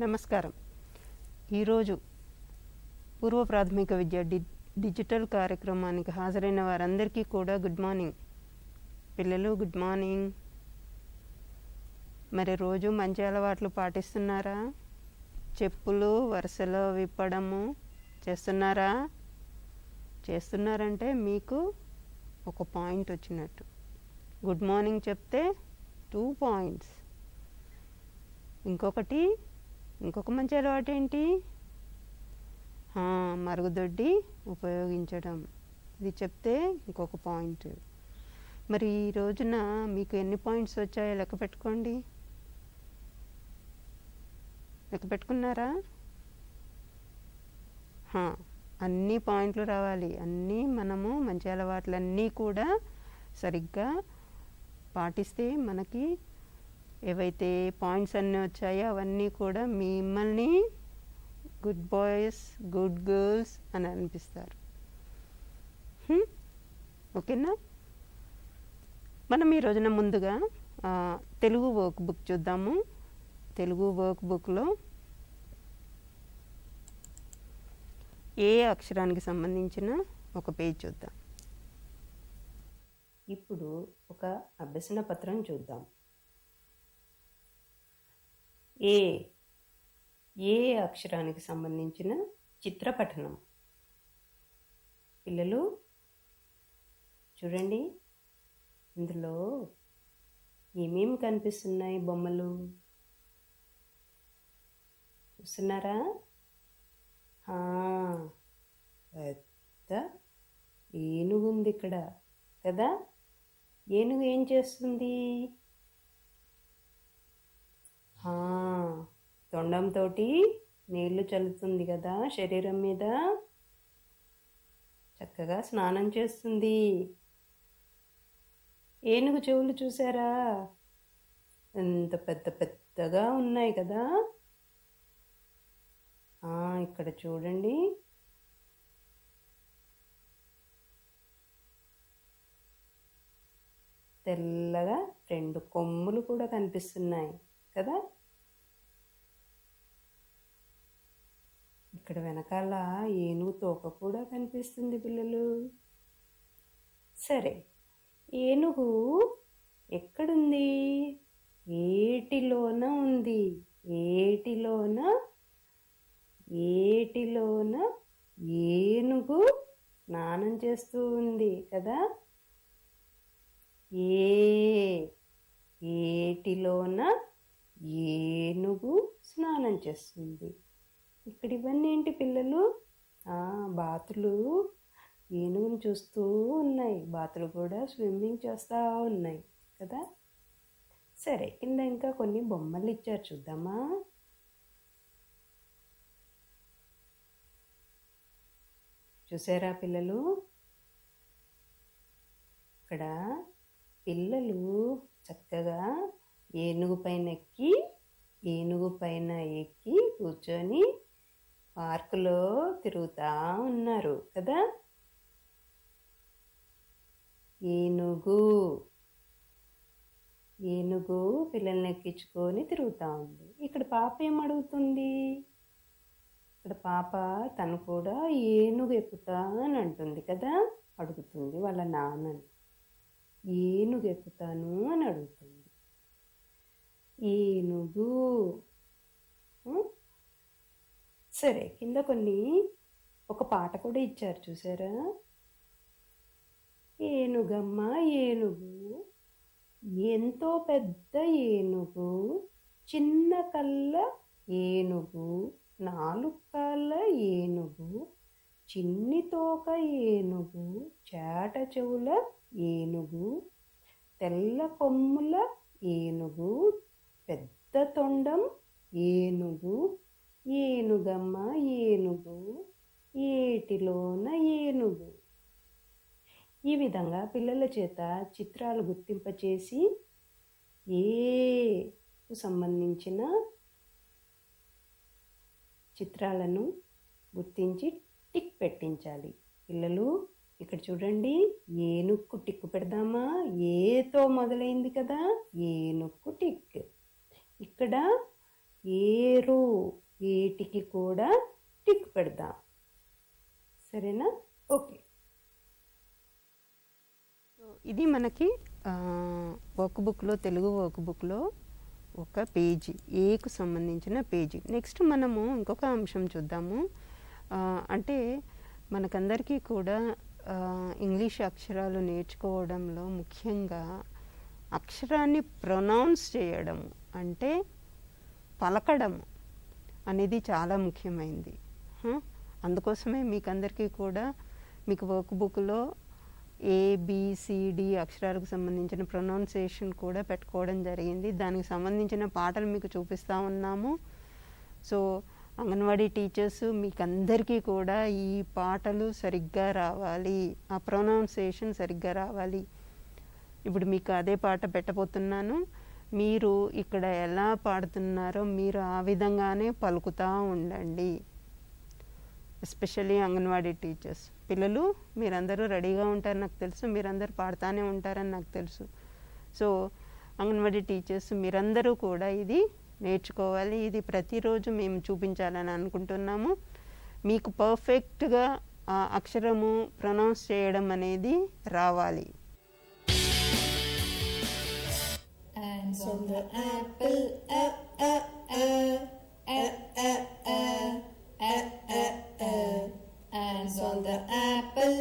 నమస్కారం. ఈరోజు పూర్వ ప్రాథమిక విద్య డిజిటల్ కార్యక్రమానికి హాజరైన వారందరికీ కూడా గుడ్ మార్నింగ్. పిల్లలు గుడ్ మార్నింగ్. మరి రోజు మంచి అలవాట్లు పాటిస్తున్నారా? చెప్పులు వరుసలో విప్పడము చేస్తున్నారా? చేస్తున్నారంటే మీకు ఒక పాయింట్ వచ్చినట్టు. గుడ్ మార్నింగ్ చెప్తే 2 పాయింట్స్. ఇంకొక మంచి అలవాటు ఏంటి? మరుగుదొడ్డి ఉపయోగించడం. ఇది చెప్తే ఇంకొక పాయింట్. మరి ఈ రోజున మీకు ఎన్ని పాయింట్స్ వచ్చాయో లెక్క పెట్టుకోండి. లెక్క పెట్టుకున్నారా? అన్ని పాయింట్లు రావాలి. అన్నీ మనము మంచి అలవాట్లన్నీ కూడా సరిగ్గా పాటిస్తే మనకి ఏవైతే పాయింట్స్ అన్నీ వచ్చాయో అవన్నీ కూడా మిమ్మల్ని గుడ్ బాయ్స్ గుడ్ గర్ల్స్ అని అనిపిస్తారు. ఓకేనా? మనం ఈ రోజున ముందుగా తెలుగు వర్క్ బుక్ చూద్దాము. తెలుగు వర్క్ బుక్లో ఏ అక్షరానికి సంబంధించిన ఒక పేజ్ చూద్దాం. ఇప్పుడు ఒక అభ్యసన పత్రం చూద్దాం. ఏ అక్షరానికి సంబంధించిన చిత్రపఠనం. పిల్లలు చూడండి, ఇందులో ఏమేమి కనిపిస్తున్నాయి బొమ్మలు చూస్తున్నారా? పెద్ద ఏనుగు ఉంది ఇక్కడ కదా. ఏనుగు ఏం చేస్తుంది? తొండంతో నీళ్లు చల్లుతుంది కదా శరీరం మీద. చక్కగా స్నానం చేస్తుంది. ఏనుగు చెవులు చూసారా? ఎంత పెద్ద పెద్దగా ఉన్నాయి కదా. ఇక్కడ చూడండి, తెల్లగా 2 కొమ్ములు కూడా కనిపిస్తున్నాయి కదా. ఇక్కడ వెనకాల ఏనుగు తోక కూడా కనిపిస్తుంది పిల్లలు. సరే, ఏనుగు ఎక్కడుంది? ఏటిలోన ఉంది. ఏటిలోన ఏనుగు స్నానం చేస్తూ ఉంది కదా. ఏటిలోన ఏనుగు స్నానం చేస్తుంది. ఇక్కడ ఇవన్నీ ఏంటి పిల్లలు? బాతులు ఏనుగును చూస్తూ ఉన్నాయి. బాతులు కూడా స్విమ్మింగ్ చేస్తూ ఉన్నాయి కదా. సరే, కింద ఇంకా కొన్ని బొమ్మలు ఇచ్చారు, చూద్దామా? చూసారా పిల్లలు? ఇక్కడ పిల్లలు చక్కగా ఏనుగు పైన ఎక్కి కూర్చొని పార్కులో తిరుగుతూ ఉన్నారు కదా. ఏనుగు పిల్లల్ని ఎక్కించుకొని తిరుగుతూ ఉంది. ఇక్కడ పాప ఏమడుగుతుంది? ఇక్కడ పాప తను కూడా ఏనుగు ఎక్కుతా అని అంటుంది కదా. అడుగుతుంది వాళ్ళ నాన్నని, ఏనుగు ఎక్కుతాను అని అడుగుతుంది. ఏనుగు. సరే, కింద ఒక పాట కూడా ఇచ్చారు, చూసారా? ఏనుగమ్మ ఏనుగు, ఎంతో పెద్ద ఏనుగు, చిన్న కళ్ళ ఏనుగు, 4 కాళ్ళ ఏనుగు, చిన్ని తోక ఏనుగు, చేట చెవుల ఏనుగు, తెల్ల కొమ్ముల ఏనుగు, పెద్ద తొండం ఏనుగు, ఏనుగమ్మ ఏనుగు, ఏటిలోన ఏనుగు. ఈ విధంగా పిల్లల చేత చిత్రాలు గుర్తింపచేసి ఏకు సంబంధించిన చిత్రాలను గుర్తించి టిక్ పెట్టించాలి. పిల్లలు ఇక్కడ చూడండి, ఏనుక్కు టిక్కు పెడదామా? ఏతో మొదలైంది కదా, ఏనుక్కు టిక్. ఇక్కడ ఏరు కూడా టిక్ పెడదాం. సరేనా? ఓకే. ఇది మనకి వర్క్ బుక్లో, తెలుగు వర్క్ బుక్లో ఒక పేజీ, ఏకు సంబంధించిన పేజీ. నెక్స్ట్ మనము ఇంకొక అంశం చూద్దాము. అంటే మనకందరికీ కూడా ఇంగ్లీష్ అక్షరాలు నేర్చుకోవడంలో ముఖ్యంగా అక్షరాన్ని ప్రొనౌన్స్ చేయడం, అంటే పలకడం అనేది చాలా ముఖ్యమైనది. అందుకోసమే మీకందరికీ కూడా మీకు వర్క్ బుక్లో ABCD అక్షరాలకు సంబంధించిన ప్రొనౌన్సియేషన్ కూడా పెట్టుకోవడం జరిగింది. దానికి సంబంధించిన పాటలు మీకు చూపిస్తూ ఉన్నాము. సో అంగన్వాడీ టీచర్స్ మీకందరికీ కూడా ఈ పాటలు సరిగ్గా రావాలి, ఆ ప్రొనౌన్సియేషన్ సరిగ్గా రావాలి. ఇప్పుడు మీకు అదే పాట పెట్టబోతున్నాను. మీరు ఇక్కడ ఎలా పాడుతున్నారో మీరు ఆ విధంగానే పలుకుతూ ఉండండి. ఎస్పెషల్లీ అంగన్వాడీ టీచర్స్ పిల్లలు, మీరందరూ రెడీగా ఉంటారని నాకు తెలుసు, మీరందరూ పాడుతూనే ఉంటారని నాకు తెలుసు. సో అంగన్వాడీ టీచర్స్ మీరందరూ కూడా ఇది నేర్చుకోవాలి. ఇది ప్రతిరోజు మేము చూపించాలని అనుకుంటున్నాము. మీకు పర్ఫెక్ట్గా ఆ అక్షరము ప్రొనౌన్స్ చేయడం అనేది రావాలి. Hands on the apple, hands on the apple,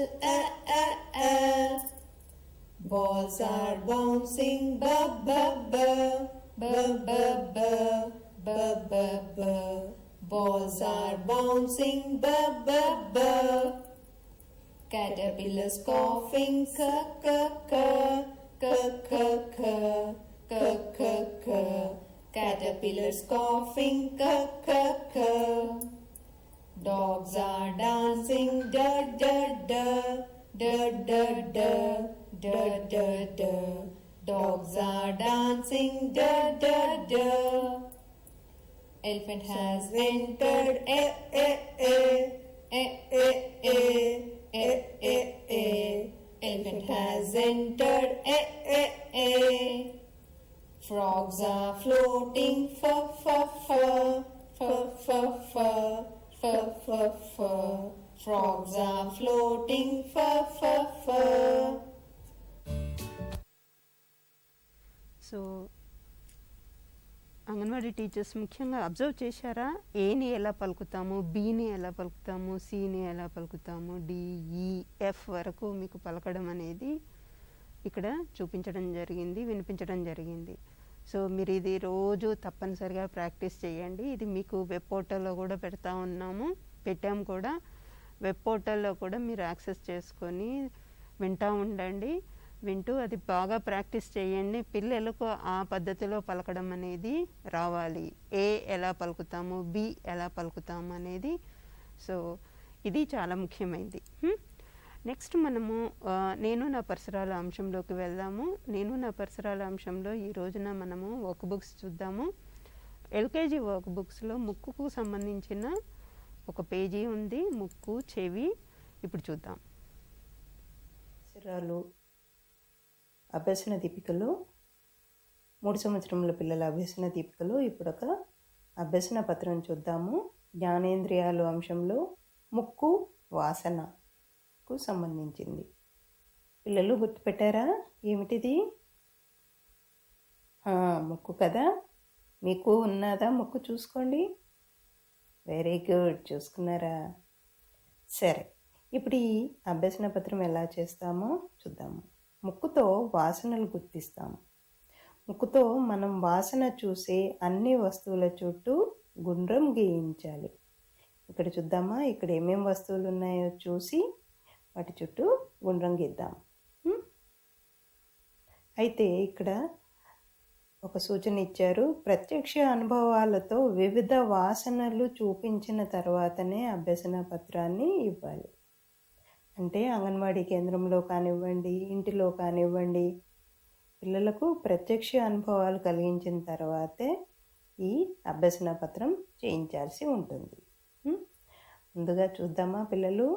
balls are bouncing, bub bub bub, bub bub bub, bub bub bub. Balls are bouncing, bub bub bub. Caterpillars coughing, k k k k k k k k. Caterpillars coughing, k k k. Dogs are dancing, da da da da da da da da da. Dogs are dancing, da da da. Elephant has entered, Elephant has entered, Frogs are floating, f f f f f f f f f. Frogs are floating, f f f. So anganwadi teachers ముఖ్యంగా observe చేశారా? ఏని ఎలా పలుకుతాము, బీని ఎలా పలుకుతాము, సిని ఎలా పలుకుతాము, DEF వరకు మీకు పలకడం అనేది ఇక్కడ చూపించడం జరిగింది, వినిపించడం జరిగింది. సో మీరు ఇది రోజు తప్పనిసరిగా ప్రాక్టీస్ చేయండి. ఇది మీకు వెబ్ పోర్టల్లో కూడా పెట్టాము కూడా. వెబ్ పోర్టల్లో కూడా మీరు యాక్సెస్ చేసుకొని వింటూ ఉండండి. వింటూ అది బాగా ప్రాక్టీస్ చేయండి. పిల్లలకు ఆ పద్ధతిలో పలకడం అనేది రావాలి. ఏ ఎలా పలుకుతాము, బి ఎలా పలుకుతాము అనేది. సో ఇది చాలా ముఖ్యమైనది. నెక్స్ట్ మనము నేను నా పరిసరాల అంశంలోకి వెళ్దాము. నేను నా పరిసరాల అంశంలో ఈ రోజున మనము వర్క్ బుక్స్ చూద్దాము. LKG వర్క్ బుక్స్లో ముక్కుకు సంబంధించిన ఒక పేజీ ఉంది, ముక్కు, చెవి. ఇప్పుడు చూద్దాం. పరిసరాలు అభ్యసన దీపికలో 3 సంవత్సరముల పిల్లల అభ్యసన దీపికలో ఇప్పుడు ఒక అభ్యసన పత్రం చూద్దాము. జ్ఞానేంద్రియాలు అంశంలో ముక్కు వాసనకు సంబంధించింది. పిల్లలు గుర్తుపెట్టారా? ఏమిటిది? ముక్కు కదా. మీకు ఉన్నదా ముక్కు? చూసుకోండి. వెరీ గుడ్, చూసుకున్నారా? సరే, ఇప్పుడు ఈ అభ్యసన పత్రం ఎలా చేస్తామో చూద్దాము. ముక్కుతో వాసనలు గుర్తిస్తాము. ముక్కుతో మనం వాసన చూసే అన్ని వస్తువుల చుట్టూ గుండ్రం గీయించాలి. ఇక్కడ చూద్దామా, ఇక్కడ ఏమేమి వస్తువులు ఉన్నాయో చూసి వాటి చుట్టూ గుండ్రం గీద్దాం. అయితే ఇక్కడ ఒక సూచన ఇచ్చారు. ప్రత్యక్ష అనుభవాలతో వివిధ వాసనలు చూపించిన తర్వాతనే అభ్యసన పత్రాన్ని ఇవ్వాలి. అంటే అంగన్వాడీ కేంద్రంలో కానివ్వండి, ఇంటిలో కానివ్వండి, పిల్లలకు ప్రత్యక్ష అనుభవాలు కలిగించిన తర్వాతే ఈ అభ్యసన పత్రం చేయించాల్సి ఉంటుంది. ముందుగా చూద్దామా పిల్లలు,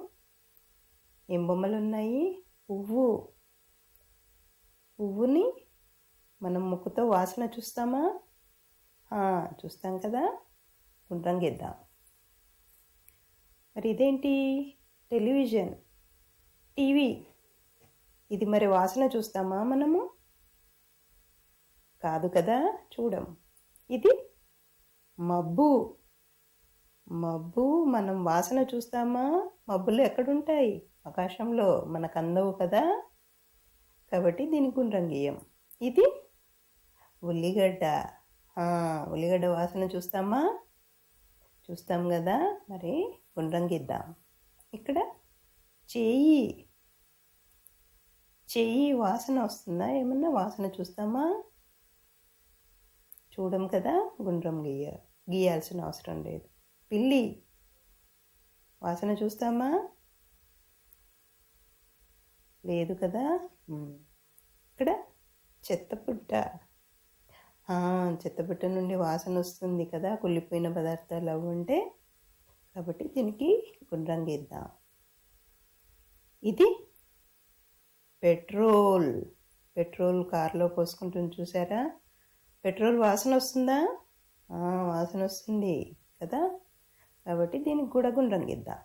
ఏం బొమ్మలు ఉన్నాయి? పువ్వుని మనం ముక్కుతో వాసన చూస్తామా? చూస్తాం కదా. గుండ్రం గీద్దాం. మరి ఇదేంటి? Television, TV. ఇది మరి వాసన చూస్తామా మనము? కాదు కదా, చూడం. ఇది మబ్బు. మబ్బు మనం వాసన చూస్తామా? మబ్బులు ఎక్కడుంటాయి? ఆకాశంలో, మనకు అందవు కదా, కాబట్టి దీనికి గుండ్రం గీయం. ఇది ఉల్లిగడ్డ. ఉల్లిగడ్డ వాసన చూస్తామా? చూస్తాం కదా, మరి గుండ్రం గీద్దాం. ఇక్కడ చెయ్యి. చెయ్యి వాసన వస్తుందా? ఏమన్నా వాసన చూస్తామా? చూడం కదా, గుండ్రం గీయాల్సిన అవసరం లేదు. పిల్లి వాసన చూస్తామా? లేదు కదా. ఇక్కడ చెత్తపుట్ట. చెత్తపుట్ట నుండి వాసన వస్తుంది కదా, కుళ్ళిపోయిన పదార్థాలు అవి ఉంటే, కాబట్టి దీనికి గుండ్రం గీద్దాం. ఇది పెట్రోల్. పెట్రోల్ కారులో పోసుకుంటుంది చూసారా? పెట్రోల్ వాసన వస్తుందా? వాసన వస్తుంది కదా, కాబట్టి దీనికి కూడా గుండ్రం గీద్దాం.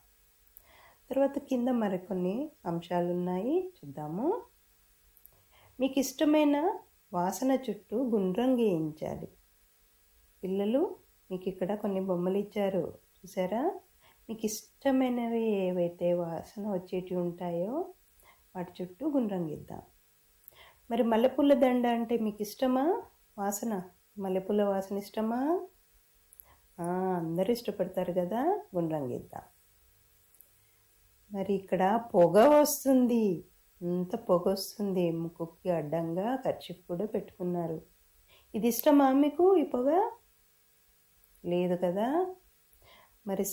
తర్వాత కింద మరికొన్ని అంశాలు ఉన్నాయి, చూద్దాము. మీకు ఇష్టమైన వాసన చుట్టూ గుండ్రం గీయించాలి. పిల్లలు, మీకు ఇక్కడ కొన్ని బొమ్మలు ఇచ్చారు చూసారా? మీకు ఇష్టమైనవి ఏవైతే వాసన వచ్చేటివి ఉంటాయో వాటి చుట్టూ గుండ్రం గీద్దాం. మరి మల్లెపూల దండ అంటే మీకు ఇష్టమా? వాసన, మల్లెపూల వాసన ఇష్టమా? అందరూ ఇష్టపడతారు కదా, గుండ్రం గీద్దాం. మరి ఇక్కడ పొగ వస్తుంది, అంత పొగ వస్తుంది, ముక్కుకి అడ్డంగా కర్చీఫ్ కూడా పెట్టుకున్నారు. ఇది ఇష్టమా మీకు ఈ పొగ? లేదు కదా. మరి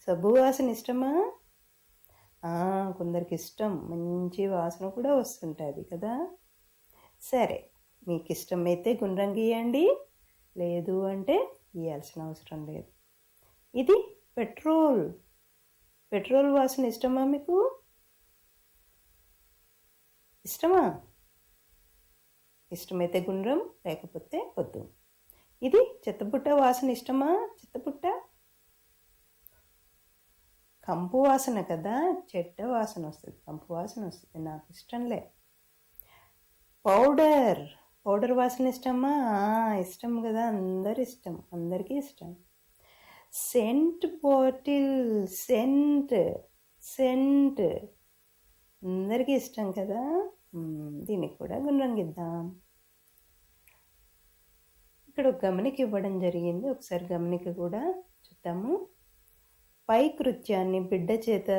సబ్బు వాసన ఇష్టమా? కొందరికి ఇష్టం, మంచి వాసన కూడా వస్తుంటుంది కదా. సరే, మీకు ఇష్టమైతే గుండ్రం గీయండి, లేదు అంటే గీయాల్సిన అవసరం లేదు. ఇది పెట్రోల్. పెట్రోల్ వాసన ఇష్టమా మీకు? ఇష్టమా? ఇష్టమైతే గుండ్రం, లేకపోతే వద్దు. ఇది చెత్తపుట్ట వాసన ఇష్టమా? చెత్తపుట్ట కంపు వాసన కదా, చెడ్డ వాసన వస్తుంది, కంపు వాసన వస్తుంది, నాకు ఇష్టంలే. పౌడర్ వాసన ఇష్టమా? ఇష్టం కదా, అందరికీ ఇష్టం. సెంట్ బాటిల్, సెంట్ అందరికీ ఇష్టం కదా, దీనికి కూడా గుండ్రం గీద్దాం. ఇక్కడ ఒక గమనిక ఇవ్వడం జరిగింది, ఒకసారి గమనిక కూడా చూద్దాము. పై కృత్యాన్ని బిడ్డ చేత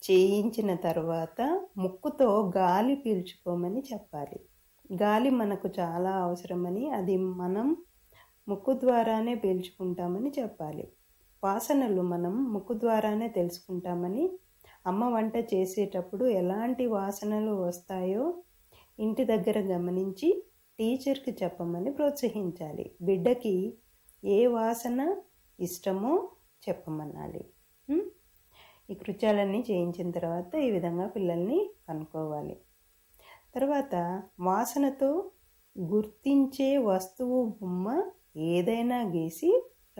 చేయించిన తర్వాత ముక్కుతో గాలి పీల్చుకోమని చెప్పాలి. గాలి మనకు చాలా అవసరమని, అది మనం ముక్కు ద్వారానే పీల్చుకుంటామని చెప్పాలి. వాసనలు మనం ముక్కు ద్వారానే తెలుసుకుంటామని, అమ్మ వంట చేసేటప్పుడు ఎలాంటి వాసనలు వస్తాయో ఇంటి దగ్గర గమనించి టీచర్కి చెప్పమని ప్రోత్సహించాలి. బిడ్డకి ఏ వాసన ఇష్టమో చెప్పమనాలి. ఈ కృత్యాలన్నీ చేయించిన తర్వాత ఈ విధంగా పిల్లల్ని కనుక్కోవాలి. తర్వాత వాసనతో గుర్తించే వస్తువు బొమ్మ ఏదైనా గీసి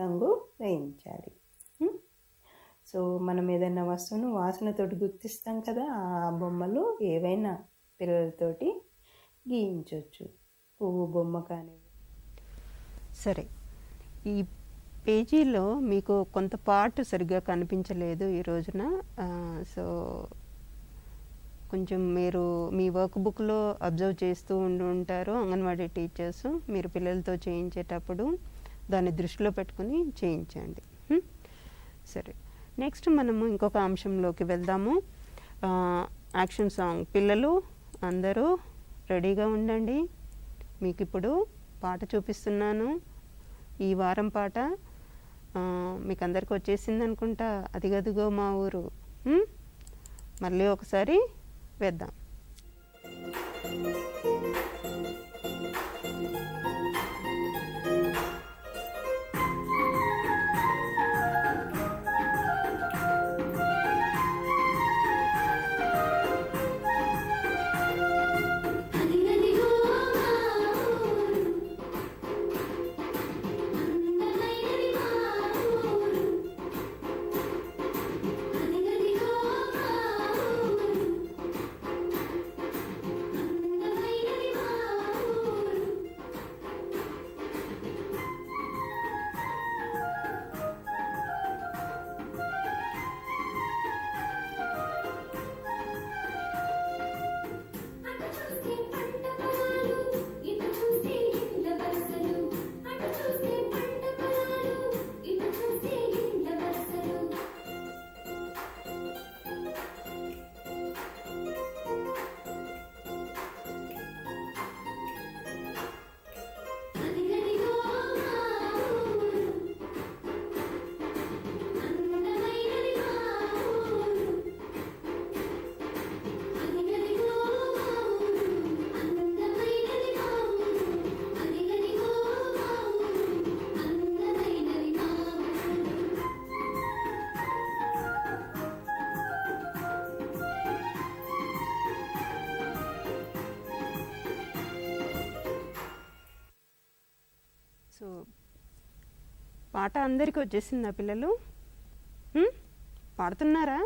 రంగు వేయించాలి. సో మనం ఏదైనా వస్తువును వాసనతోటి గుర్తిస్తాం కదా, ఆ బొమ్మలు ఏవైనా పిల్లలతోటి గీయించవచ్చు, పువ్వు బొమ్మ కానీ. సరే, ఈ పేజీలో మీకు కొంత పార్ట్ సరిగ్గా కనిపించలేదు ఈ రోజున. సో కొంచెం మీరు మీ వర్క్ బుక్లో అబ్జర్వ్ చేస్తూ ఉంటారు అంగన్వాడీ టీచర్స్. మీరు పిల్లలతో చేయించేటప్పుడు దాన్ని దృష్టిలో పెట్టుకుని చేయించండి. సరే, నెక్స్ట్ మనము ఇంకొక అంశంలోకి వెళ్దాము. Action song. పిల్లలు అందరూ రెడీగా ఉండండి. మీకు ఇప్పుడు పాట చూపిస్తున్నాను. ఈ వారం పాట మీకు అందరికి వచ్చేసింది అనుకుంటా. అదిగదిగో మా ఊరు. మళ్ళీ ఒకసారి వేద్దాం. అందమైనది మా పాట అందరికీ వచ్చేసిందా పిల్లలు? పాడుతున్నారా?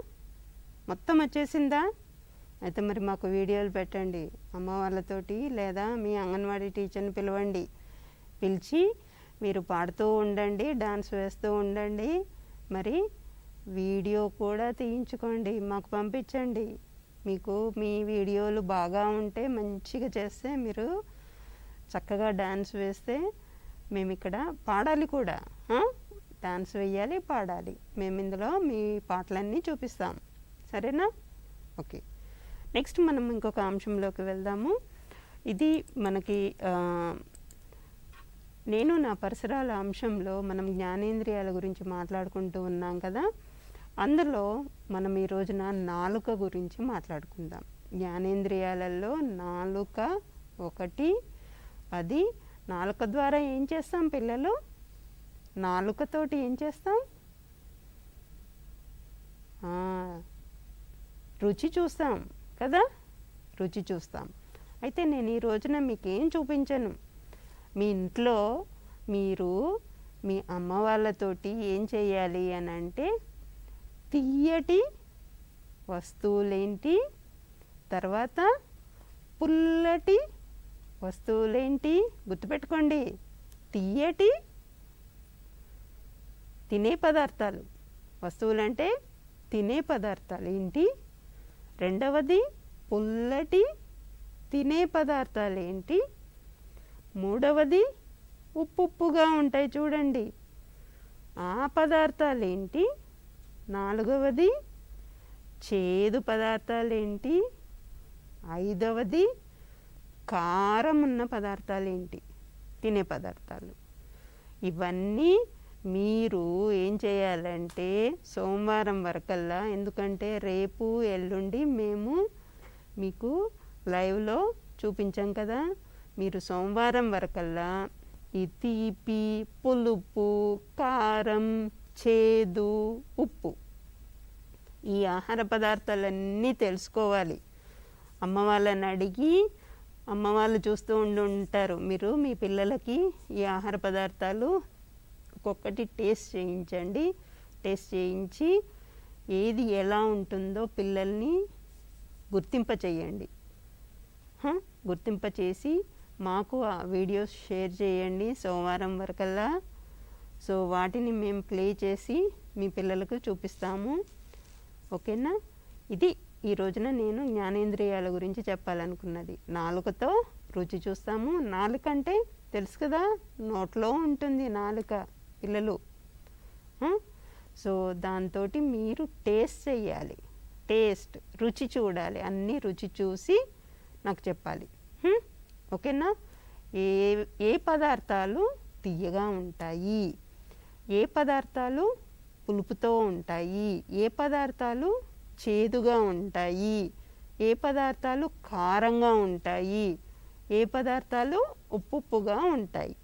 మొత్తం వచ్చేసిందా? అయితే మరి మాకు వీడియోలు పెట్టండి అమ్మ వాళ్ళతోటి, లేదా మీ అంగన్వాడీ టీచర్ని పిలవండి. పిలిచి మీరు పాడుతూ ఉండండి, డాన్స్ వేస్తూ ఉండండి. మరి వీడియో కూడా తీయించుకోండి, మాకు పంపించండి. మీకు మీ వీడియోలు బాగా ఉంటే, మంచిగా చేస్తే, మీరు చక్కగా డాన్స్ వేస్తే మేము ఇక్కడ పాడాలి కూడా. డాన్స్ వేయాలి, పాడాలి. మేము ఇందులో మీ పాటలన్నీ చూపిస్తాం. సరేనా? ఓకే. నెక్స్ట్ మనం ఇంకొక అంశంలోకి వెళ్దాము. ఇది మనకి నేను నా పరిసరాల అంశంలో మనం జ్ఞానేంద్రియాల గురించి మాట్లాడుకుంటూ ఉన్నాం కదా. అందులో మనం ఈ రోజున నాలుక గురించి మాట్లాడుకుందాం. జ్ఞానేంద్రియాలలో నాలుక ఒకటి. అది నాలుక ద్వారా ఏం చేస్తాం పిల్లలు? నాలుకతోటి ఏం చేస్తాం? రుచి చూస్తాం కదా, రుచి చూస్తాం. అయితే నేను ఈ రోజున మీకేం చూపించను. మీ ఇంట్లో మీరు మీ అమ్మ వాళ్ళతోటి ఏం చేయాలి అని అంటే, తియ్యటి వస్తువులేంటి, తర్వాత పుల్లటి వస్తువులేంటి, గుర్తుపెట్టుకోండి. తియ్యటి తినే పదార్థాలు, వస్తువులంటే తినే పదార్థాలు ఏంటి. రెండవది పుల్లటి తినే పదార్థాలు ఏంటి. మూడవది ఉప్పుగా ఉంటాయి చూడండి, ఆ పదార్థాలు ఏంటి. నాలుగవది చేదు పదార్థాలు ఏంటి. ఐదవది కారం ఉన్న పదార్థాలు ఏంటి, తినే పదార్థాలు. ఇవన్నీ మీరు ఏం చేయాలంటే సోమవారం వరకల్లా, ఎందుకంటే రేపు ఎల్లుండి మేము మీకు లైవ్లో చూపించాం కదా, మీరు సోమవారం వరకల్లా ఈ తీపి, పులుపు, కారం, చేదు, ఉప్పు, ఈ ఆహార పదార్థాలన్నీ తెలుసుకోవాలి. అమ్మ వాళ్ళని అడిగి, అమ్మ వాళ్ళు చూస్తూ ఉంటారు, మీరు మీ పిల్లలకి ఈ ఆహార పదార్థాలు ఒక్కొక్కటి టేస్ట్ చేయించండి. టేస్ట్ చేయించి ఏది ఎలా ఉంటుందో పిల్లల్ని గుర్తింప చేయండి. గుర్తింప చేసి మాకు ఆ వీడియోస్ షేర్ చేయండి సోమవారం వరకల్లా. సో వాటిని మేము ప్లే చేసి మీ పిల్లలకు చూపిస్తాము. ఓకేనా? ఇది ఈ రోజున నేను జ్ఞానేంద్రియాల గురించి చెప్పాలనుకున్నది. నాలుకతో రుచి చూస్తాము. నాలుక అంటే తెలుసు కదా, నోట్లో ఉంటుంది నాలుక పిల్లలు. సో దాంతో మీరు టేస్ట్ చేయాలి, టేస్ట్ రుచి చూడాలి, అన్నీ రుచి చూసి నాకు చెప్పాలి. ఓకేనా? ఏ పదార్థాలు తియ్యగా ఉంటాయి, ఏ పదార్థాలు పులుపుతో ఉంటాయి, ఏ పదార్థాలు చేదుగా ఉంటాయి, ఏ పదార్థాలు కారంగా ఉంటాయి, ఏ పదార్థాలు ఉప్పుగా ఉంటాయి,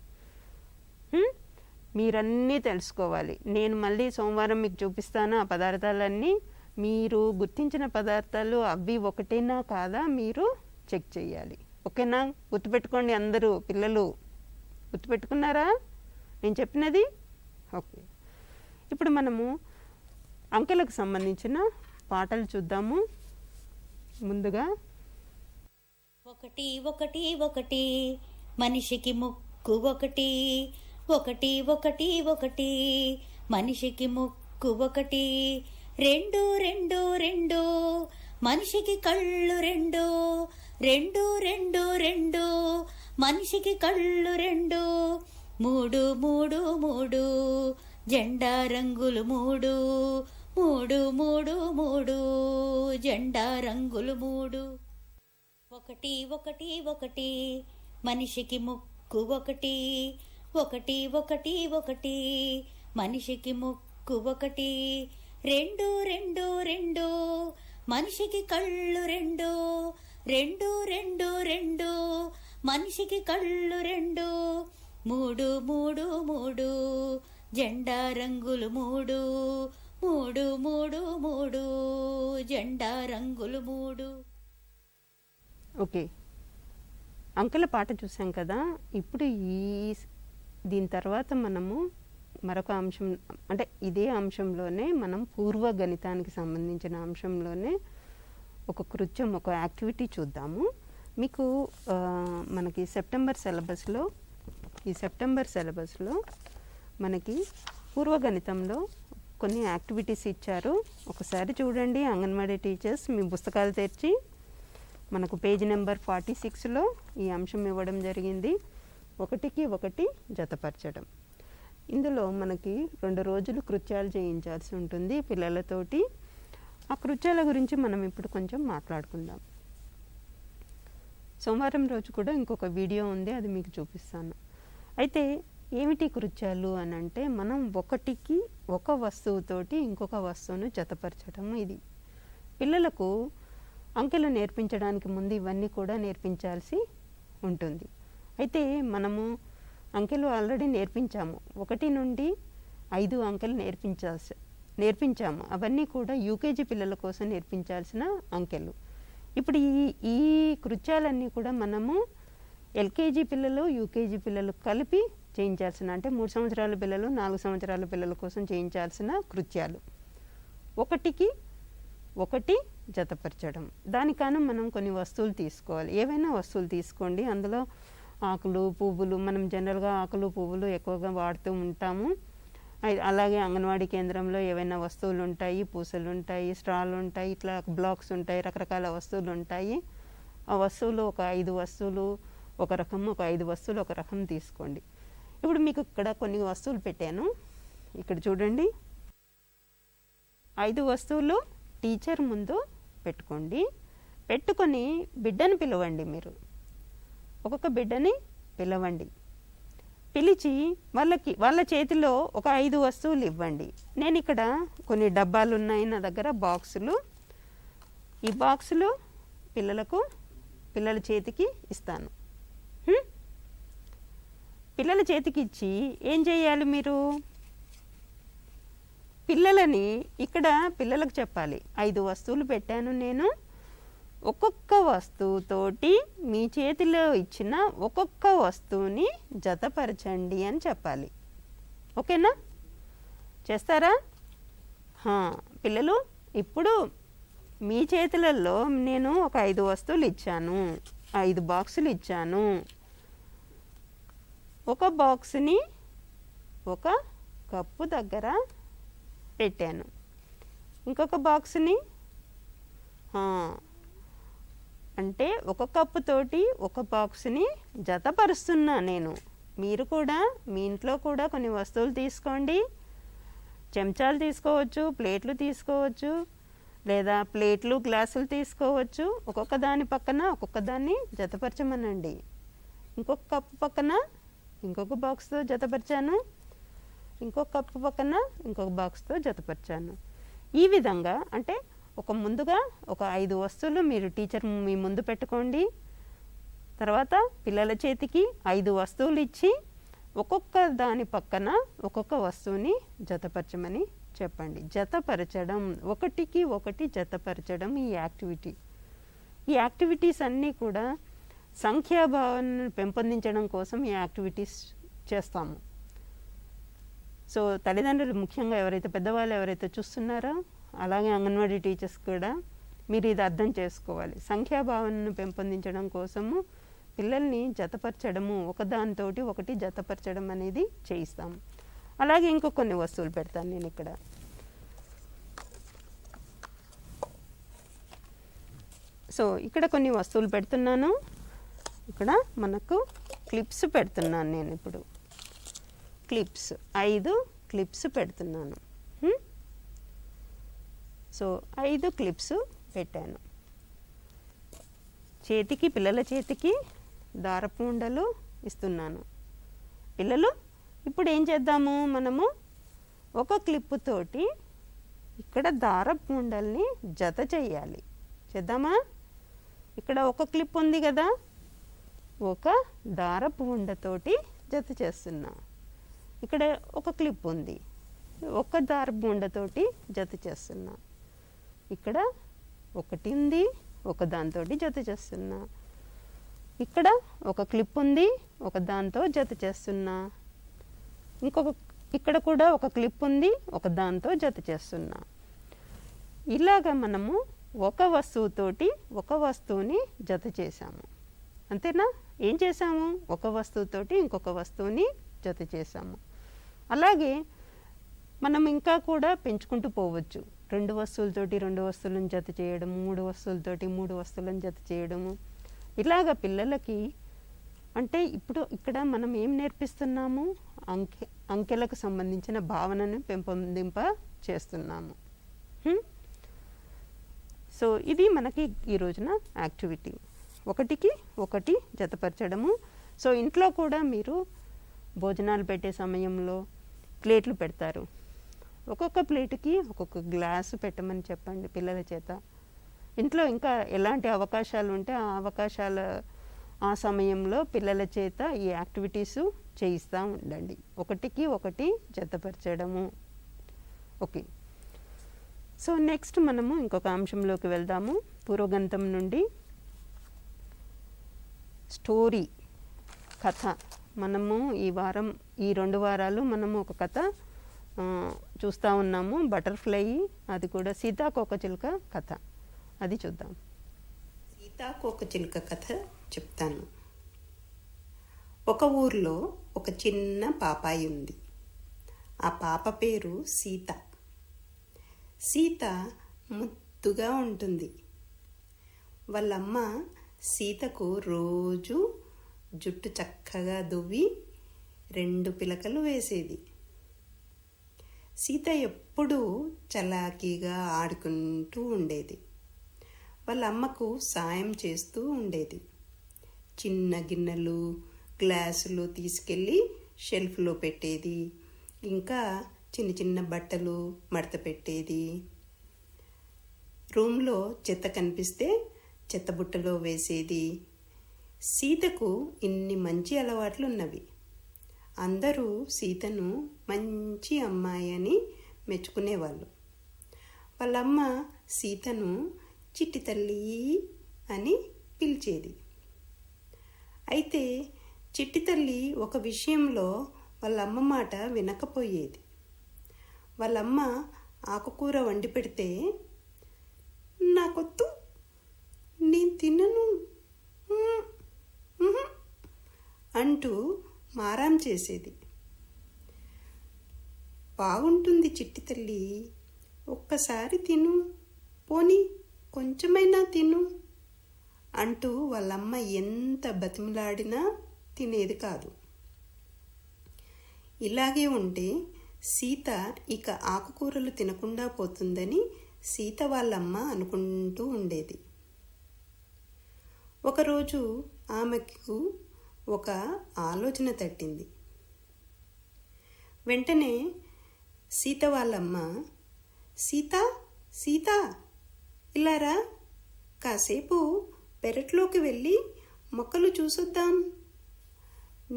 మీరన్నీ తెలుసుకోవాలి. నేను మళ్ళీ సోమవారం మీకు చూపిస్తాను ఆ పదార్థాలన్నీ. మీరు గుర్తించిన పదార్థాలు అవి ఒకటేనా కాదా మీరు చెక్ చేయాలి. ఓకేనా? గుర్తుపెట్టుకోండి అందరూ పిల్లలు. గుర్తుపెట్టుకున్నారా నేను చెప్పినది? ఓకే. ఇప్పుడు మనము అంకెలకు సంబంధించిన పాటలు చూద్దాము. ముందుగా ఒకటి ఒకటి ఒకటి మనిషికి ముక్కు ఒకటి, ఒకటి ఒకటి ఒకటి మనిషికి ముక్కు ఒకటి, రెండు రెండు రెండు మనిషికి కళ్ళు రెండు, రెండు రెండు రెండు మనిషికి కళ్ళు రెండు, మూడు మూడు మూడు జెండా రంగులు మూడు, మూడు మూడు మూడు జెండా రంగులు మూడు. ఒకటి ఒకటి ఒకటి మనిషికి ముక్కు ఒకటి, ఒకటి ఒకటి ఒకటి మనిషికి ముక్కు ఒకటి, రెండు రెండు రెండు మనిషికి కళ్ళు రెండు, రెండు రెండు రెండు మనిషికి కళ్ళు రెండు, మూడు మూడు మూడు జెండా రంగులు మూడు, మూడు మూడు మూడు జెండా రంగులు మూడు. ఓకే, అంకెల పాట చూసాం కదా. ఇప్పుడు దీని తర్వాత మనము మరొక అంశం, అంటే ఇదే అంశంలోనే మనం పూర్వ గణితానికి సంబంధించిన అంశంలోనే ఒక కృత్యం, ఒక యాక్టివిటీ చూద్దాము. మీకు మనకి సెప్టెంబర్ సిలబస్లో మనకి పూర్వ గణితంలో కొన్ని యాక్టివిటీస్ ఇచ్చారు. ఒకసారి చూడండి అంగన్వాడీ టీచర్స్, మీ పుస్తకాలు తెరిచి మనకు పేజ్ నెంబర్ 46లో ఈ అంశం ఇవ్వడం జరిగింది. 1కి 1 జతపరచడం. ఇందులో మనకి 2 రోజులు కృత్యాలు చేయించాల్సి ఉంటుంది పిల్లలతోటి. ఆ కృత్యాల గురించి మనం ఇప్పుడు కొంచెం మాట్లాడుకుందాం. సోమవారం రోజు కూడా ఇంకొక వీడియో ఉంది, అది మీకు చూపిస్తాను. అయితే ఏమిటి కృత్యాలు అని అంటే, మనం 1కి 1 వస్తువుతోటి ఇంకొక వస్తువును జతపరచడం. ఇది పిల్లలకు అంకెలు నేర్పించడానికి ముందు ఇవన్నీ కూడా నేర్పించాల్సి ఉంటుంది. అయితే మనము అంకెలు ఆల్రెడీ నేర్పించాము, 1 నుండి 5 అంకెలు నేర్పించాము. అవన్నీ కూడా యూకేజీ పిల్లల కోసం నేర్పించాల్సిన అంకెలు. ఇప్పుడు ఈ కృత్యాలన్నీ కూడా మనము ఎల్కేజీ పిల్లలు, యూకేజీ పిల్లలు కలిపి చేయించాల్సిన, అంటే 3 సంవత్సరాల పిల్లలు, 4 సంవత్సరాల పిల్లల కోసం చేయించాల్సిన కృత్యాలు. 1కి 1 జతపరచడం. దానికన్నా మనం కొన్ని వస్తువులు తీసుకోవాలి. ఏవైనా వస్తువులు తీసుకోండి. అందులో ఆకులు, పువ్వులు, మనం జనరల్గా ఆకులు, పువ్వులు ఎక్కువగా వాడుతూ ఉంటాము. అలాగే అంగన్వాడీ కేంద్రంలో ఏవైనా వస్తువులు ఉంటాయి, పూసలు ఉంటాయి, స్ట్రాలు ఉంటాయి, ఇట్లా బ్లాక్స్ ఉంటాయి, రకరకాల వస్తువులు ఉంటాయి. ఆ వస్తువులు ఒక 5 వస్తువులు ఒక రకం, ఒక 5 వస్తువులు ఒక రకం తీసుకోండి. ఇప్పుడు మీకు ఇక్కడ కొన్ని వస్తువులు పెట్టాను, ఇక్కడ చూడండి. 5 వస్తువులు టీచర్ ముందు పెట్టుకోండి. పెట్టుకొని బిడ్డను పిలవండి. మీరు ఒక్కొక్క బిడ్డని పిలవండి. పిలిచి వాళ్ళ చేతిలో ఒక 5 వస్తువులు ఇవ్వండి. నేను ఇక్కడ కొన్ని డబ్బాలు ఉన్నాయి నా దగ్గర, బాక్సులు. ఈ బాక్సులు పిల్లల చేతికి ఇస్తాను. పిల్లల చేతికి ఇచ్చి ఏం చేయాలి మీరు? ఇక్కడ పిల్లలకు చెప్పాలి, 5 వస్తువులు పెట్టాను నేను, ఒక్కొక్క వస్తువుతోటి మీ చేతిలో ఇచ్చిన ఒక్కొక్క వస్తువుని జతపరచండి అని చెప్పాలి. ఓకేనా? చేస్తారా? పిల్లలు, ఇప్పుడు మీ చేతులలో నేను ఒక 5 వస్తువులు ఇచ్చాను, 5 బాక్సులు ఇచ్చాను. ఒక బాక్స్ని ఒక కప్పు దగ్గర పెట్టాను, ఇంకొక బాక్స్ని అంటే ఒక కప్పు తోటి ఒక బాక్స్ని జతపరుస్తున్నా నేను. మీరు కూడా మీ ఇంట్లో కూడా కొన్ని వస్తువులు తీసుకోండి. చెంచాలు తీసుకోవచ్చు, ప్లేట్లు తీసుకోవచ్చు, లేదా ప్లేట్లు, గ్లాసులు తీసుకోవచ్చు. ఒక్కొక్క దాని పక్కన ఒక్కొక్క దాన్ని జతపరచమనండి. ఇంకొక కప్పు పక్కన ఇంకొక బాక్స్తో జతపరిచాను, ఇంకొక కప్పు పక్కన ఇంకొక బాక్స్తో జతపరిచాను. ఈ విధంగా అంటే ముందుగా ఒక 5 వస్తువులు మీరు టీచర్ మీ ముందు పెట్టుకోండి. తర్వాత పిల్లల చేతికి 5 వస్తువులు ఇచ్చి ఒక్కొక్క దాని పక్కన ఒక్కొక్క వస్తువుని జతపరచమని చెప్పండి. జతపరచడం, 1కి 1 జతపరచడం ఈ యాక్టివిటీ. ఈ యాక్టివిటీస్ అన్నీ కూడా సంఖ్యాభావనను పెంపొందించడం కోసం ఈ యాక్టివిటీస్ చేస్తాము. సో తల్లిదండ్రులు ముఖ్యంగా పెద్దవాళ్ళు ఎవరైతే చూస్తున్నారో, అలాగే అంగన్వాడీ టీచర్స్ కూడా మీరు ఇది అర్థం చేసుకోవాలి. సంఖ్యాభావనను పెంపొందించడం కోసము పిల్లల్ని జతపరచడము, ఒకదానితోటి ఒకటి జతపరచడం అనేది చేయిస్తాము. అలాగే ఇంకో కొన్ని వస్తువులు పెడతాను నేను ఇక్కడ. సో ఇక్కడ కొన్ని వస్తువులు పెడుతున్నాను. ఇక్కడ మనకు క్లిప్స్ పెడుతున్నాను నేను. ఇప్పుడు క్లిప్స్ 5 క్లిప్స్ పెడుతున్నాను. సో 5 క్లిప్స్ పెట్టాను. పిల్లల చేతికి దారపు ఉండలు ఇస్తున్నాను. పిల్లలు, ఇప్పుడు ఏం చేద్దాము, మనము ఒక క్లిప్పు తోటి ఇక్కడ దారపు ఉండల్ని జత చేయాలి. చేద్దామా? ఇక్కడ ఒక క్లిప్ ఉంది కదా, ఒక దారపు ఉండతోటి జత చేస్తున్నా. ఇక్కడ ఒక క్లిప్ ఉంది, ఒక దారపు ఉండతోటి జత చేస్తున్నా. ఇక్కడ ఒకటి ఉంది, ఒక దాంతోటి జత చేస్తున్నా. ఇక్కడ ఒక క్లిప్ ఉంది, ఒక దాంతో జత చేస్తున్నా. ఇంకొక ఇక్కడ కూడా ఒక క్లిప్ ఉంది, ఒక దాంతో జత చేస్తున్నా. ఇలాగ మనము ఒక వస్తువుతోటి ఒక వస్తువుని జత చేసాము. అంతేనా? ఏం చేసాము? ఒక వస్తువుతోటి ఇంకొక వస్తువుని జత చేసాము. అలాగే మనం ఇంకా కూడా పెంచుకుంటూ పోవచ్చు. 2 వస్తువులతోటి 2 వస్తువులను జత చేయడం, 3 వస్తువులతోటి 3 వస్తువులను జత చేయడము. ఇలాగ పిల్లలకి అంటే ఇప్పుడు ఇక్కడ మనం ఏం నేర్పిస్తున్నాము? అంకెలకు సంబంధించిన భావనను పెంపొందింప చేస్తున్నాము. సో ఇది మనకి ఈ రోజున యాక్టివిటీ. 1కి 1 జతపరచడము. సో ఇంట్లో కూడా మీరు భోజనాలు పెట్టే సమయంలో ప్లేట్లు పెడతారు. ఒక్కొక్క ప్లేట్కి ఒక్కొక్క గ్లాసు పెట్టమని చెప్పండి పిల్లల చేత. ఇంట్లో ఇంకా ఎలాంటి అవకాశాలు ఉంటే ఆ అవకాశాల ఆ సమయంలో పిల్లల చేత ఈ యాక్టివిటీసు చేయిస్తూ ఉండండి. 1కి 1 జతపరచడము. ఓకే. సో నెక్స్ట్ మనము ఇంకొక అంశంలోకి వెళ్దాము. పూర్వగంతం నుండి స్టోరీ, కథ. మనము ఈ 2 వారాలు మనము ఒక కథ చూస్తూ ఉన్నాము. బటర్ఫ్లై, అది కూడా సీతాకోకచిలుక కథ. అది చూద్దాం. సీతాకోకచిలుక కథ చెప్తాను. ఒక ఊర్లో ఒక చిన్న పాపాయి ఉంది. ఆ పాప పేరు సీత. సీత ముద్దుగా ఉంటుంది. వాళ్ళమ్మ సీతకు రోజు జుట్టు చక్కగా దువ్వి 2 పిలకలు వేసేది. సీత ఎప్పుడూ చలాకీగా ఆడుకుంటూ ఉండేది. వాళ్ళ అమ్మకు సాయం చేస్తూ ఉండేది. చిన్న గిన్నెలు, గ్లాసులు తీసుకెళ్ళి షెల్ఫ్లో పెట్టేది. ఇంకా చిన్న చిన్న బట్టలు మడత పెట్టేది. రూమ్లో చెత్త కనిపిస్తే చెత్తబుట్టలో వేసేది. సీతకు ఇన్ని మంచి అలవాట్లు ఉన్నవి. అందరూ సీతను మంచి అమ్మాయి అని మెచ్చుకునేవాళ్ళు. వాళ్ళమ్మ సీతను చిట్టి తల్లి అని పిలిచేది. అయితే చిట్టి తల్లి ఒక విషయంలో వాళ్ళమ్మ మాట వినకపోయేది. వాళ్ళమ్మ ఆకుకూర వండి పెడితే నాకొద్దు, నేను తినను అంటూ మారాం చేసేది. బాగుంటుంది చిట్టి తల్లి, ఒక్కసారి తిను, పోనీ కొంచెమైనా తిను అంటూ వాళ్ళమ్మ ఎంత బతిమిలాడినా తినేది కాదు. ఇలాగే ఉంటే సీత ఇక ఆకుకూరలు తినకుండా పోతుందని సీత వాళ్ళమ్మ అనుకుంటూ ఉండేది. ఒకరోజు ఆమెకు ఒక ఆలోచన తట్టింది. వెంటనే సీత వాళ్ళమ్మ, సీత సీత ఇలారా, కాసేపు పెరట్లోకి వెళ్ళి మొక్కలు చూసొద్దాం,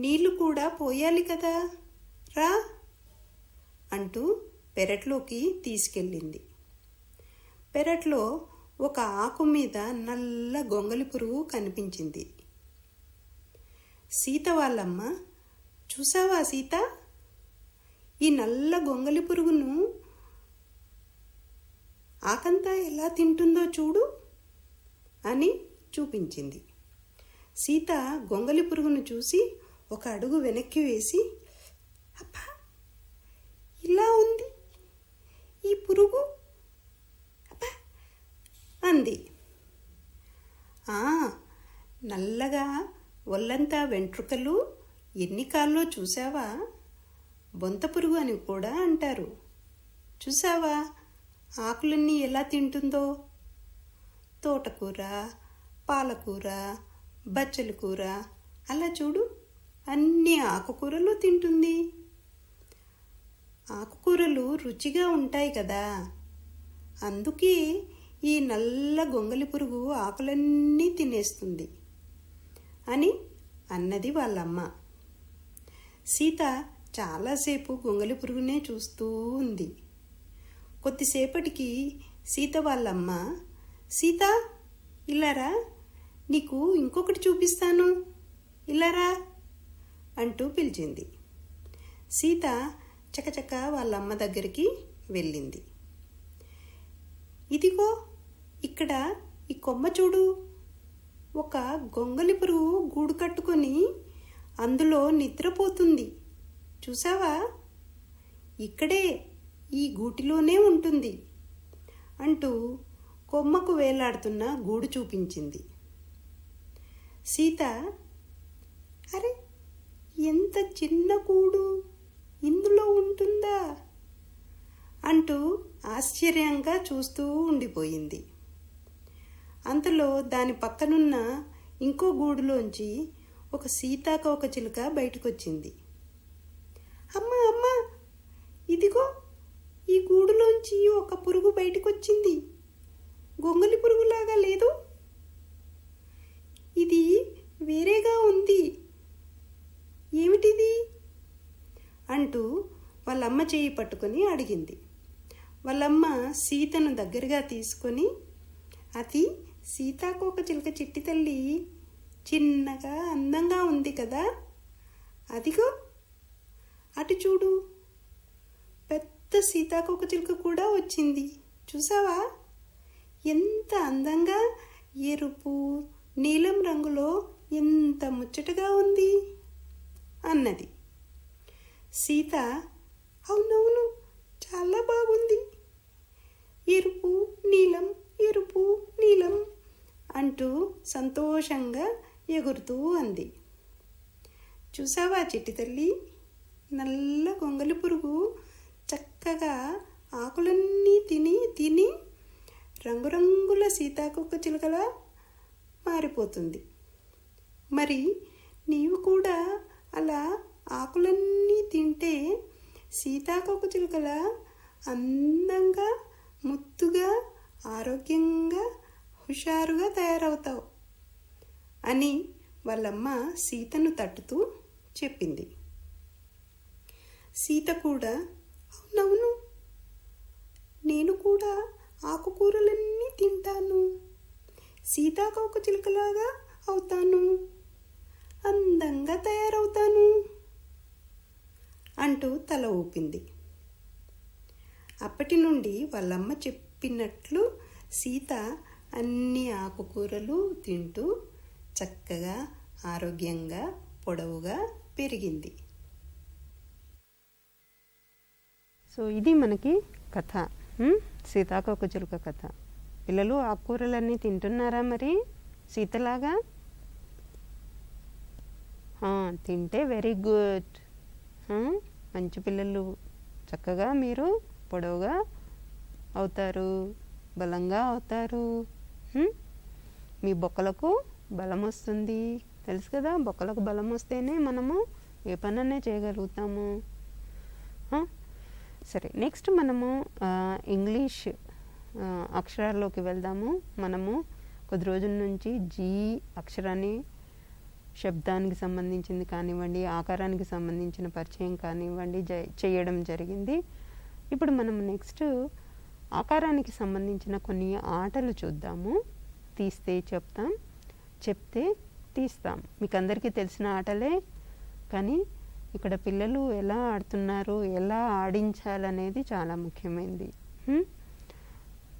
నీళ్లు కూడా పోయాలి కదా, రా అంటూ పెరట్లోకి తీసుకెళ్ళింది. పెరట్లో ఒక ఆకు మీద నల్ల గొంగలి పురుగు కనిపించింది. సీత వాళ్ళమ్మ, చూసావా సీత, ఈ నల్ల గొంగలి పురుగును ఆకంతా ఎలా తింటుందో చూడు అని చూపించింది. సీత గొంగలి పురుగును చూసి ఒక అడుగు వెనక్కి వేసి, అబ్బా ఇలా ఉంది ఈ పురుగు, అబ్బా అంది. నల్లగా ఒళ్ళంతా వెంట్రుకలు, ఎన్ని కాల్లో చూసావా, బొంత పురుగు అని కూడా అంటారు. చూసావా ఆకులన్నీ ఎలా తింటుందో, తోటకూర, పాలకూర, బచ్చల కూర, అలా చూడు అన్ని ఆకుకూరలు తింటుంది. ఆకుకూరలు రుచిగా ఉంటాయి కదా, అందుకే ఈ నల్ల గొంగలి పురుగు ఆకులన్నీ తినేస్తుంది అని అన్నది వాళ్ళమ్మ. సీత చాలాసేపు గొంగలి పురుగునే చూస్తూ ఉంది. కొద్దిసేపటికి సీత వాళ్ళమ్మ, సీత ఇలారా, నీకు ఇంకొకటి చూపిస్తాను, ఇలారా అంటూ పిలిచింది. సీత చకచక వాళ్ళ అమ్మ దగ్గరికి వెళ్ళింది. ఇదిగో ఇక్కడ ఈ కొమ్మ చూడు, ఒక గొంగలి పురుగు గూడు కట్టుకొని అందులో నిద్రపోతుంది. చూసావా? ఇక్కడే ఈ గూటిలోనే ఉంటుంది అంటూ కొమ్మకు వేలాడుతున్న గూడు చూపించింది. సీత, అరే ఎంత చిన్న గూడు, ఇందులో ఉంటుందా అంటూ ఆశ్చర్యంగా చూస్తూ ఉండిపోయింది. అంతలో దాని పక్కనున్న ఇంకో గూడులోంచి ఒక సీతాకోకచిలుక బయటకొచ్చింది. అమ్మా అమ్మా, ఇదిగో ఈ గూడులోంచి ఒక పురుగు బయటకొచ్చింది. గొంగలి పురుగులాగా లేదు, ఇది వేరేగా ఉంది, ఏమిటిది అంటూ వాళ్ళమ్మ చేయి పట్టుకొని అడిగింది. వాళ్ళమ్మ సీతను దగ్గరగా తీసుకొని, అది సీతాకోకచిలుక చిట్టి తల్లి, చిన్నగా అందంగా ఉంది కదా, అదిగో అటు చూడు, పెద్ద సీతాకోకచిలుక కూడా వచ్చింది, చూసావా? ఎంత అందంగా ఎరుపు నీలం రంగులో ఎంత ముచ్చటగా ఉంది అన్నది. సీత, అవునవును, చాలా బాగుంది, ఎరుపు నీలం ఎరుపు నీలం అంటూ సంతోషంగా ఎగురుతూ అంది. చూసావా చిట్టి తల్లి, నల్ల గొంగలి పురుగు చక్కగా ఆకులన్నీ తిని తిని రంగురంగుల సీతాకోకచిలుకలా మారిపోతుంది. మరి నీవు కూడా అలా ఆకులన్నీ తింటే సీతాకోకచిలుకలా అందంగా ముద్దుగా ఆరోగ్యంగా హుషారుగా తయారవుతావు అని వాళ్ళమ్మ సీతను తట్టుతూ చెప్పింది. సీత కూడా, అవునవును, నేను కూడా ఆకుకూరలన్నీ తింటాను, సీతాకోకచిలుకలాగా అవుతాను, అందంగా తయారవుతాను అంటూ తల ఊపింది. అప్పటి నుండి వాళ్ళమ్మ చెప్పినట్లు సీత అన్ని ఆకుకూరలు తింటూ చక్కగా ఆరోగ్యంగా పొడవుగా పెరిగింది. సో ఇది మనకి కథ, సీతాకోకచిలుక కథ. పిల్లలు ఆకుకూరలన్నీ తింటున్నారా మరి సీతలాగా? తింటే వెరీ గుడ్, మంచి పిల్లలు, చక్కగా మీరు పొడవుగా అవుతారు, బలంగా అవుతారు, మీ బొక్కలకు బలం వస్తుంది. తెలుసు కదా, బొక్కలకు బలం వస్తేనే మనము ఏ పనన్నా చేయగలుగుతాము. సరే, నెక్స్ట్ మనము ఇంగ్లీష్ అక్షరాల్లోకి వెళ్దాము. మనము కొద్ది రోజుల నుంచి జీ అక్షరాన్ని శబ్దానికి సంబంధించింది కానివ్వండి, ఆకారానికి సంబంధించిన పరిచయం కానివ్వండి చేయడం జరిగింది. ఇప్పుడు మనం నెక్స్ట్ ఆకారానికి సంబంధించిన కొన్ని ఆటలు చూద్దాము. తీస్తే చెప్తాం, చెప్తే తీస్తాం. మీకు అందరికీ తెలిసిన ఆటలే, కానీ ఇక్కడ పిల్లలు ఎలా ఆడుతున్నారు, ఎలా ఆడించాలనేది చాలా ముఖ్యమైనది.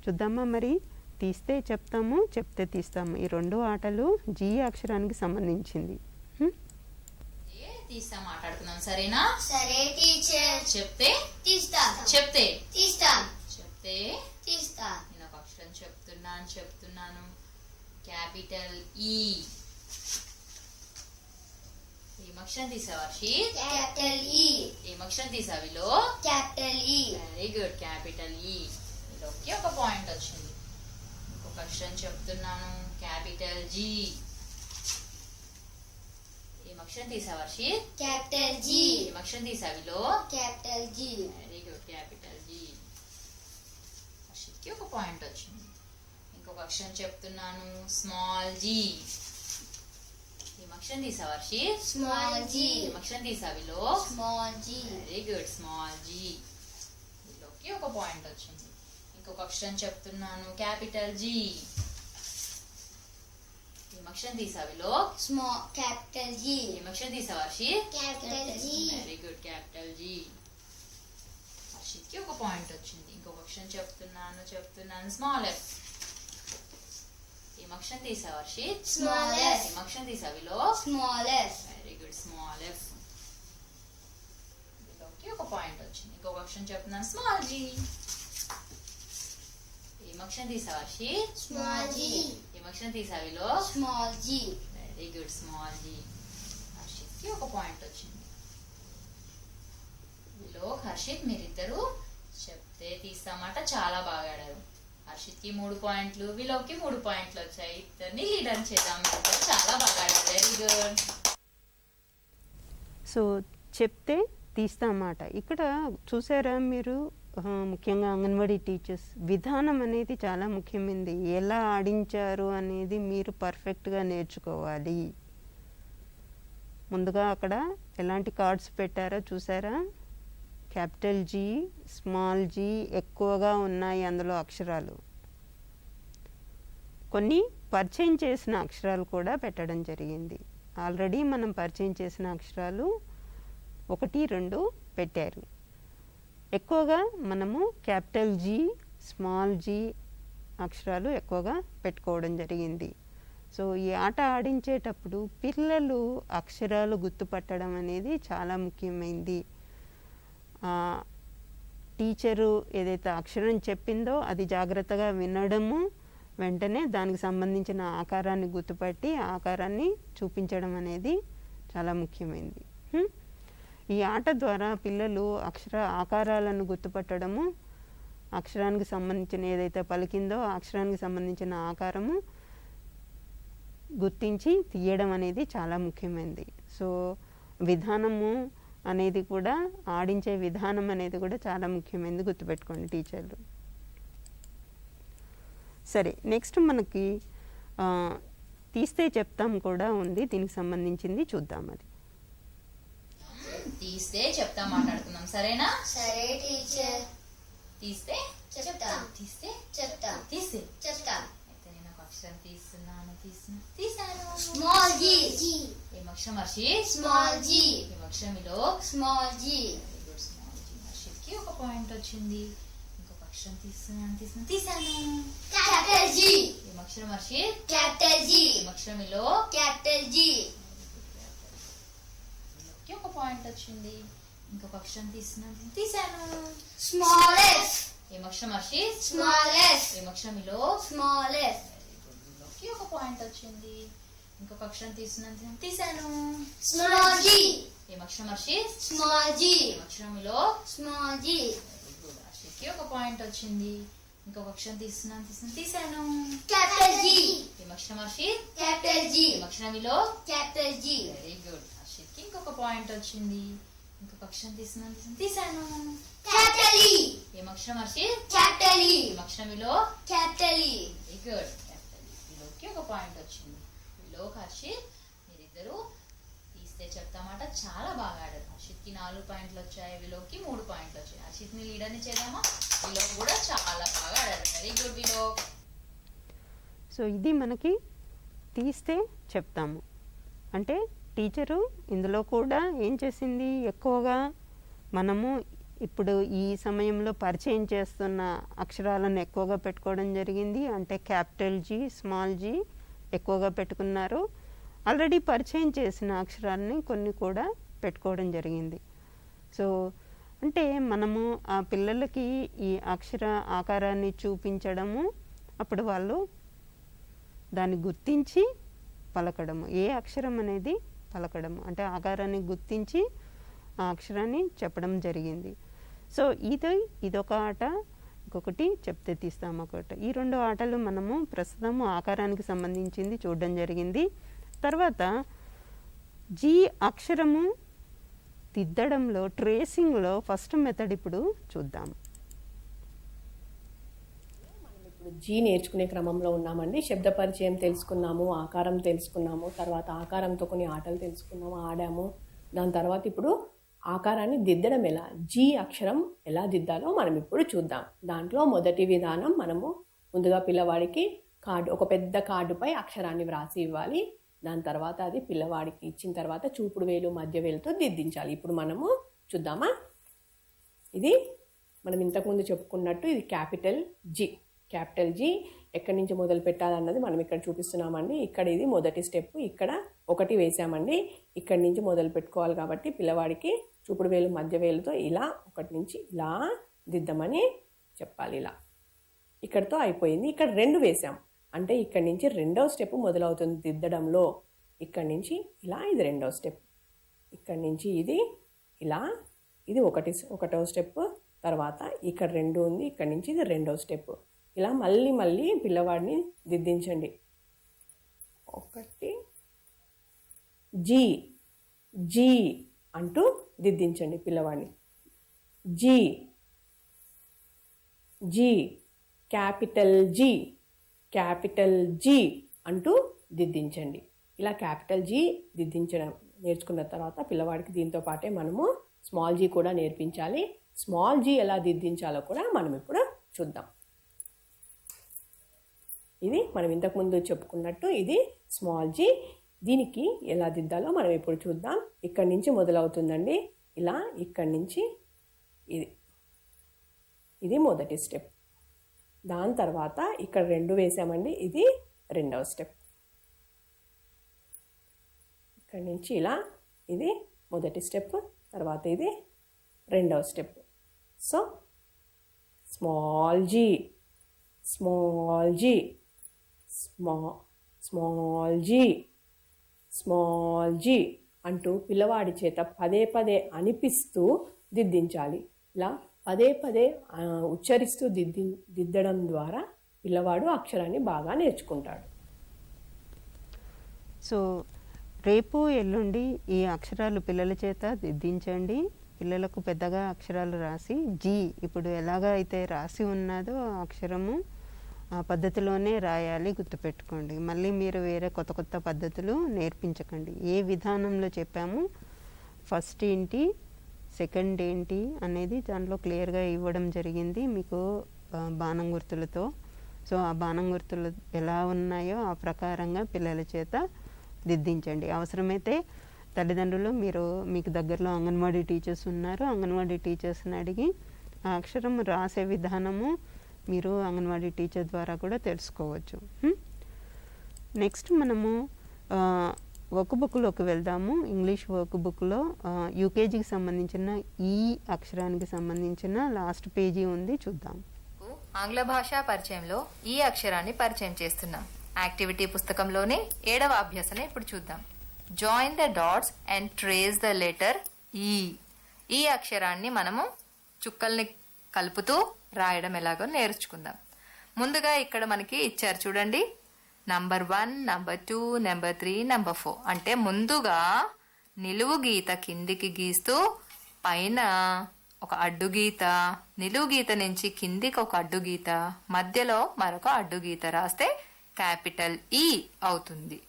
చూద్దామా మరి? తీస్తే చెప్తాము, చెప్తే తీస్తాము. ఈ రెండు ఆటలు జీ అక్షరానికి సంబంధించింది. తీస్తా మాట్లాడుకుందాం, సరేనా? సరే టీచర్. చెప్తే తీస్తా. చెప్తే తీస్తా. చెప్తే తీస్తా. నేను ఒక అక్షరం చెప్తున్నాను. క్యాపిటల్ ఈ. ఏం అక్షరం తీసావు వర్షిత్? క్యాపిటల్ ఈ. ఏం అక్షరం తీసావు విలో? క్యాపిటల్ ఈ. వెరీ గుడ్, క్యాపిటల్ ఈ. ఇదొకే ఒక పాయింట్ వచ్చింది. ఇంకొక అక్షరం చెప్తున్నాను, క్యాపిటల్ జీ. ఏం అక్షరం తీసావు వర్షిత్? Capital G. ఏం అక్షరం తీసావు Willow? Capital G. Very good, capital G. వర్షిత్కి ఒక పాయింట్ వచ్చింది. ఇంకొక అక్షరం చెప్తున్నాను, స్మాల్ జీ. ఏం అక్షరం తీసావు వర్షిత్? Small G. ఏం అక్షరం తీసావు Willow? Small G. Very good, small G. వీళ్ళకి ఒక పాయింట్ వచ్చింది. ఇంకొక అక్షరం చెప్తున్నాను, క్యాపిటల్ జీ. ఏం అక్షరం తీసావు విలో? Small capital G. ఏం అక్షరం తీసావు Varshit? Capital G. Very good, capital G. హర్షిత్కి ఒక పాయింట్ వచ్చింది. ఇంకొక అక్షరం చెప్తున్నాను స్మాల్ ఎఫ్. ఏం అక్షరం తీసావు హర్షిత్? Small f. ఏం అక్షరం తీసావు Willow? Small f. Very good, small F. విలోకి ఒక పాయింట్ వచ్చింది. ఇంకొక అక్షరం చెప్తున్నాను స్మాల్ జీ. ఏం అక్షరం తీసావు హర్షిత్? Small g. ఏం అక్షరం తీసావు Willow? Small g. Very good, small G. హర్షిత్కి ఒక పాయింట్ వచ్చింది. విలో హర్షిత్ మీరిద్దరు చెప్తే తీస్తామాట చాలా బాగా ఆడారు. హర్షిత్కి 3 పాయింట్లు, విలోకి 3 పాయింట్లు వచ్చాయి. ఇద్దరిని లీడర్ చేద్దాం. ఇద్దరు చాలా బాగా ఆడారు. Very good. సో చెప్తే తీస్తామాట. ఇక్కడ చూసారా మీరు, ముఖ్యంగా అంగన్వాడీ టీచర్స్ విధానం అనేది చాలా ముఖ్యమైనది. ఎలా ఆడించారు అనేది మీరు పర్ఫెక్ట్గా నేర్చుకోవాలి. ముందుగా అక్కడ ఎలాంటి కార్డ్స్ పెట్టారో చూసారా? క్యాపిటల్ జీ, స్మాల్ జీ ఎక్కువగా ఉన్నాయి అందులో అక్షరాలు. కొన్ని పరిచయం చేసిన అక్షరాలు కూడా పెట్టడం జరిగింది. ఆల్రెడీ మనం పరిచయం చేసిన అక్షరాలు 1, 2 పెట్టారు. ఎక్కువగా మనము క్యాపిటల్ జీ, స్మాల్ జీ అక్షరాలు ఎక్కువగా పెట్టుకోవడం జరిగింది. సో ఈ ఆట ఆడించేటప్పుడు పిల్లలు అక్షరాలు గుర్తుపట్టడం అనేది చాలా ముఖ్యమైనది. టీచరు ఏదైతే అక్షరం చెప్పిందో అది జాగ్రత్తగా వినడము, వెంటనే దానికి సంబంధించిన ఆకారాన్ని గుర్తుపట్టి ఆ ఆకారాన్ని చూపించడం అనేది చాలా ముఖ్యమైనది. ఈ ఆట ద్వారా పిల్లలు ఆకారాలను గుర్తుపట్టడము, అక్షరానికి సంబంధించిన ఏదైతే పలికిందో ఆ అక్షరానికి సంబంధించిన ఆకారము గుర్తించి తీయడం అనేది చాలా ముఖ్యమైనది. సో విధానము అనేది కూడా, ఆడించే విధానం అనేది కూడా చాలా ముఖ్యమైనది, గుర్తుపెట్టుకోండి టీచర్లు. సరే, నెక్స్ట్ మనకి తీస్తే చెప్తాం కూడా ఉంది. దీనికి సంబంధించింది చూద్దాం. అది తీస్తే చెప్తా మాట్లాడుకుందాం. సరేనా? సరే టీచర్. తీస్తే చెప్తాం. తీస్తే చెప్తాం. తీస్తే చెప్తాం. అయితే నేను ఒక అక్షరం తీసాను. Small g. ఏం అక్షరం హర్షి? Small g. ఏం అక్షరంలో? Small g. Very good, small G. హర్షిత్కి ఒక పాయింట్ వచ్చింది. ఇంకొక అక్షరం తీసాను. Capital G. ఏం అక్షరం హర్షిత్? Capital G. ఏం అక్షరంలో? Capital G. ఒక పాయింట్ వచ్చింది. ఇంకొక అక్షరం తీసాను. Small f. ఏం అక్షరం హర్షిత్? Small f. ఏం అక్షరంలో? Small f. ఒక పాయింట్ వచ్చింది. ఇంకొక అక్షరం తీసాను. Small g. ఏం అక్షరం హర్షిత్? Small g. ఏం అక్షరంలో? Small g. హర్షిత్కి ఒక పాయింట్ వచ్చింది. ఇంకొక అక్షరం తీసాను. Capital G. ఏం అక్షరం హర్షిత్? Capital G. ఏం అక్షరంలో? Capital G. Very good. హర్షిత్కి ఇంకొక పాయింట్ వచ్చింది. ఇంకొక అక్షరం తీసాను. Capital E. ఏం అక్షరం హర్షిత్? Capital E. ఏం అక్షరంలో? Capital E. Very good. విలోకి ఒక పాయింట్ వచ్చింది. విలోకి హర్షిత్ మీరిద్దరు తీస్తే చెప్తామాట చాలా బాగా ఆడారు. హర్షిత్కి 4 పాయింట్లు వచ్చాయి, విలోకి 3 పాయింట్లు వచ్చాయి. హర్షిత్ని లీడర్ని చేద్దామా? విలోక్ కూడా చాలా బాగా ఆడారు. Very good Vilok. సో ఇది మనకి తీస్తే చెప్తాము. అంటే టీచరు ఇందులో కూడా ఏం చేసింది, ఎక్కువగా మనము ఇప్పుడు ఈ సమయంలో పరిచయం చేస్తున్న అక్షరాలను ఎక్కువగా పెట్టుకోవడం జరిగింది. అంటే క్యాపిటల్ జీ, స్మాల్ జీ ఎక్కువగా పెట్టుకున్నారు. ఆల్రెడీ పరిచయం చేసిన అక్షరాలని కొన్ని కూడా పెట్టుకోవడం జరిగింది. సో అంటే మనము ఆ పిల్లలకి ఈ ఆకారాన్ని చూపించడము, అప్పుడు వాళ్ళు దాన్ని గుర్తించి పలకడము, ఏ అక్షరం అనేది పలకడము, అంటే ఆకారాన్ని గుర్తించి ఆ అక్షరాన్ని చెప్పడం జరిగింది. సో ఇదొక ఆట. ఇంకొకటి చెప్తే తీస్తాం ఒకటి. ఈ 2 ఆటలు మనము ప్రస్తుతము ఆకారానికి సంబంధించింది చూడడం జరిగింది. తర్వాత జీ అక్షరము దిద్దడంలో, ట్రేసింగ్లో ఫస్ట్ మెథడ్ ఇప్పుడు చూద్దాం. ఇప్పుడు జీ నేర్చుకునే క్రమంలో ఉన్నామండి. శబ్ద పరిచయం తెలుసుకున్నాము, ఆకారం తెలుసుకున్నాము, తర్వాత ఆకారంతో కొన్ని ఆటలు తెలుసుకున్నాము, ఆడాము. దాని తర్వాత ఇప్పుడు ఆకారాన్ని దిద్దడం ఎలా, జీ అక్షరం ఎలా దిద్దాలో మనం ఇప్పుడు చూద్దాం. దాంట్లో మొదటి విధానం, మనము ముందుగా పిల్లవాడికి ఒక పెద్ద కార్డుపై అక్షరాన్ని వ్రాసి ఇవ్వాలి. దాని తర్వాత అది పిల్లవాడికి ఇచ్చిన తర్వాత చూపుడు వేలు, మధ్య వేలుతో దిద్దించాలి. ఇప్పుడు మనము చూద్దామా? ఇది మనం ఇంతకుముందు చెప్పుకున్నట్టు ఇది క్యాపిటల్ జి. క్యాపిటల్ జి ఎక్కడి నుంచి మొదలు పెట్టాలన్నది మనం ఇక్కడ చూపిస్తున్నామండి. ఇక్కడ ఇది మొదటి స్టెప్, ఇక్కడ 1 వేసామండి. ఇక్కడి నుంచి మొదలు పెట్టుకోవాలి కాబట్టి పిల్లవాడికి చూపుడు వేలు మధ్య వేలుతో ఇలా 1 నుంచి ఇలా దిద్దమని చెప్పాలి. ఇలా ఇక్కడితో అయిపోయింది. ఇక్కడ 2 వేసాం అంటే ఇక్కడి నుంచి 2వ స్టెప్ మొదలవుతుంది దిద్దడంలో. ఇక్కడి నుంచి ఇలా ఇది 2వ స్టెప్, ఇక్కడి నుంచి ఇది ఇలా ఇది 1వ స్టెప్. తర్వాత ఇక్కడ 2 ఉంది, ఇక్కడి నుంచి ఇది 2వ స్టెప్. ఇలా మళ్ళీ పిల్లవాడిని దిద్దించండి. 1 జీ జీ అంటూ దిద్దించండి పిల్లవాడిని. G G capital G capital G అంటూ దిద్దించండి. ఇలా క్యాపిటల్ జీ దిద్దించడం నేర్చుకున్న తర్వాత పిల్లవాడికి దీంతో పాటే మనము స్మాల్ జీ కూడా నేర్పించాలి. స్మాల్ జీ ఎలా దిద్దించాలో కూడా మనం ఇప్పుడు చూద్దాం. ఇది మనం ఇంతకుముందు చెప్పుకున్నట్టు ఇది స్మాల్ జీ. దీనికి ఎలా దిద్దాలో మనం ఇప్పుడు చూద్దాం. ఇక్కడి నుంచి మొదలవుతుందండి. ఇలా ఇక్కడి నుంచి ఇది మొదటి స్టెప్. దాని తర్వాత ఇక్కడ 2 వేసామండి, ఇది 2వ స్టెప్. ఇక్కడి నుంచి ఇలా ఇది మొదటి స్టెప్, తర్వాత ఇది 2వ step. So small G small G small G small G అంటూ పిల్లవాడి చేత పదే అనిపిస్తూ దిద్దించాలి. ఇలా పదే ఉచ్చరిస్తూ దిద్దడం ద్వారా పిల్లవాడు అక్షరాన్ని బాగా నేర్చుకుంటాడు. సో రేపు ఎల్లుండి ఈ అక్షరాలు పిల్లల చేత దిద్దించండి. పిల్లలకు పెద్దగా అక్షరాలు రాసి జీ ఇప్పుడు ఎలాగ అయితే రాసి ఉన్నదో ఆ అక్షరము ఆ పద్ధతిలోనే రాయాలి, గుర్తుపెట్టుకోండి. మళ్ళీ మీరు వేరే కొత్త పద్ధతులు నేర్పించకండి. ఏ విధానంలో చెప్పాము, ఫస్ట్ ఏంటి సెకండ్ ఏంటి అనేది దాంట్లో క్లియర్గా ఇవ్వడం జరిగింది మీకు బాణం గుర్తులతో. సో ఆ బాణం గుర్తులు ఎలా ఉన్నాయో ఆ ప్రకారంగా పిల్లల చేత దిద్దించండి. అవసరమైతే తల్లిదండ్రులు మీకు దగ్గరలో అంగన్వాడీ టీచర్స్ ఉన్నారు, అంగన్వాడీ టీచర్స్ని అడిగి ఆ అక్షరం రాసే విధానము మీరు అంగన్వాడీ టీచర్ ద్వారా కూడా తెలుసుకోవచ్చు. నెక్స్ట్ మనము వర్క్ బుక్లోకి వెళ్దాము. ఇంగ్లీష్ వర్క్ బుక్లో యూకేజీకి సంబంధించిన ఈ అక్షరానికి సంబంధించిన లాస్ట్ పేజీ ఉంది, చూద్దాం. ఆంగ్ల భాషా పరిచయంలో ఈ అక్షరాన్ని పరిచయం చేస్తున్నాం. యాక్టివిటీ పుస్తకంలోని 7వ అభ్యాసన ఇప్పుడు చూద్దాం. Join the dots and trace the letter ఈ. ఈ అక్షరాన్ని మనము చుక్కల్ని కలుపుతూ రాయడం ఎలాగో నేర్చుకుందాం. ముందుగా ఇక్కడ మనకి ఇచ్చారు చూడండి, నంబర్ 1, నంబర్ 2, నంబర్ 3, నంబర్ 4. అంటే ముందుగా నిలువు గీత కిందికి గీస్తూ పైన ఒక అడ్డు గీత, నిలువు గీత నుంచి కిందికి ఒక అడ్డు గీత, మధ్యలో మరొక అడ్డు గీత రాస్తే క్యాపిటల్ ఈ అవుతుంది.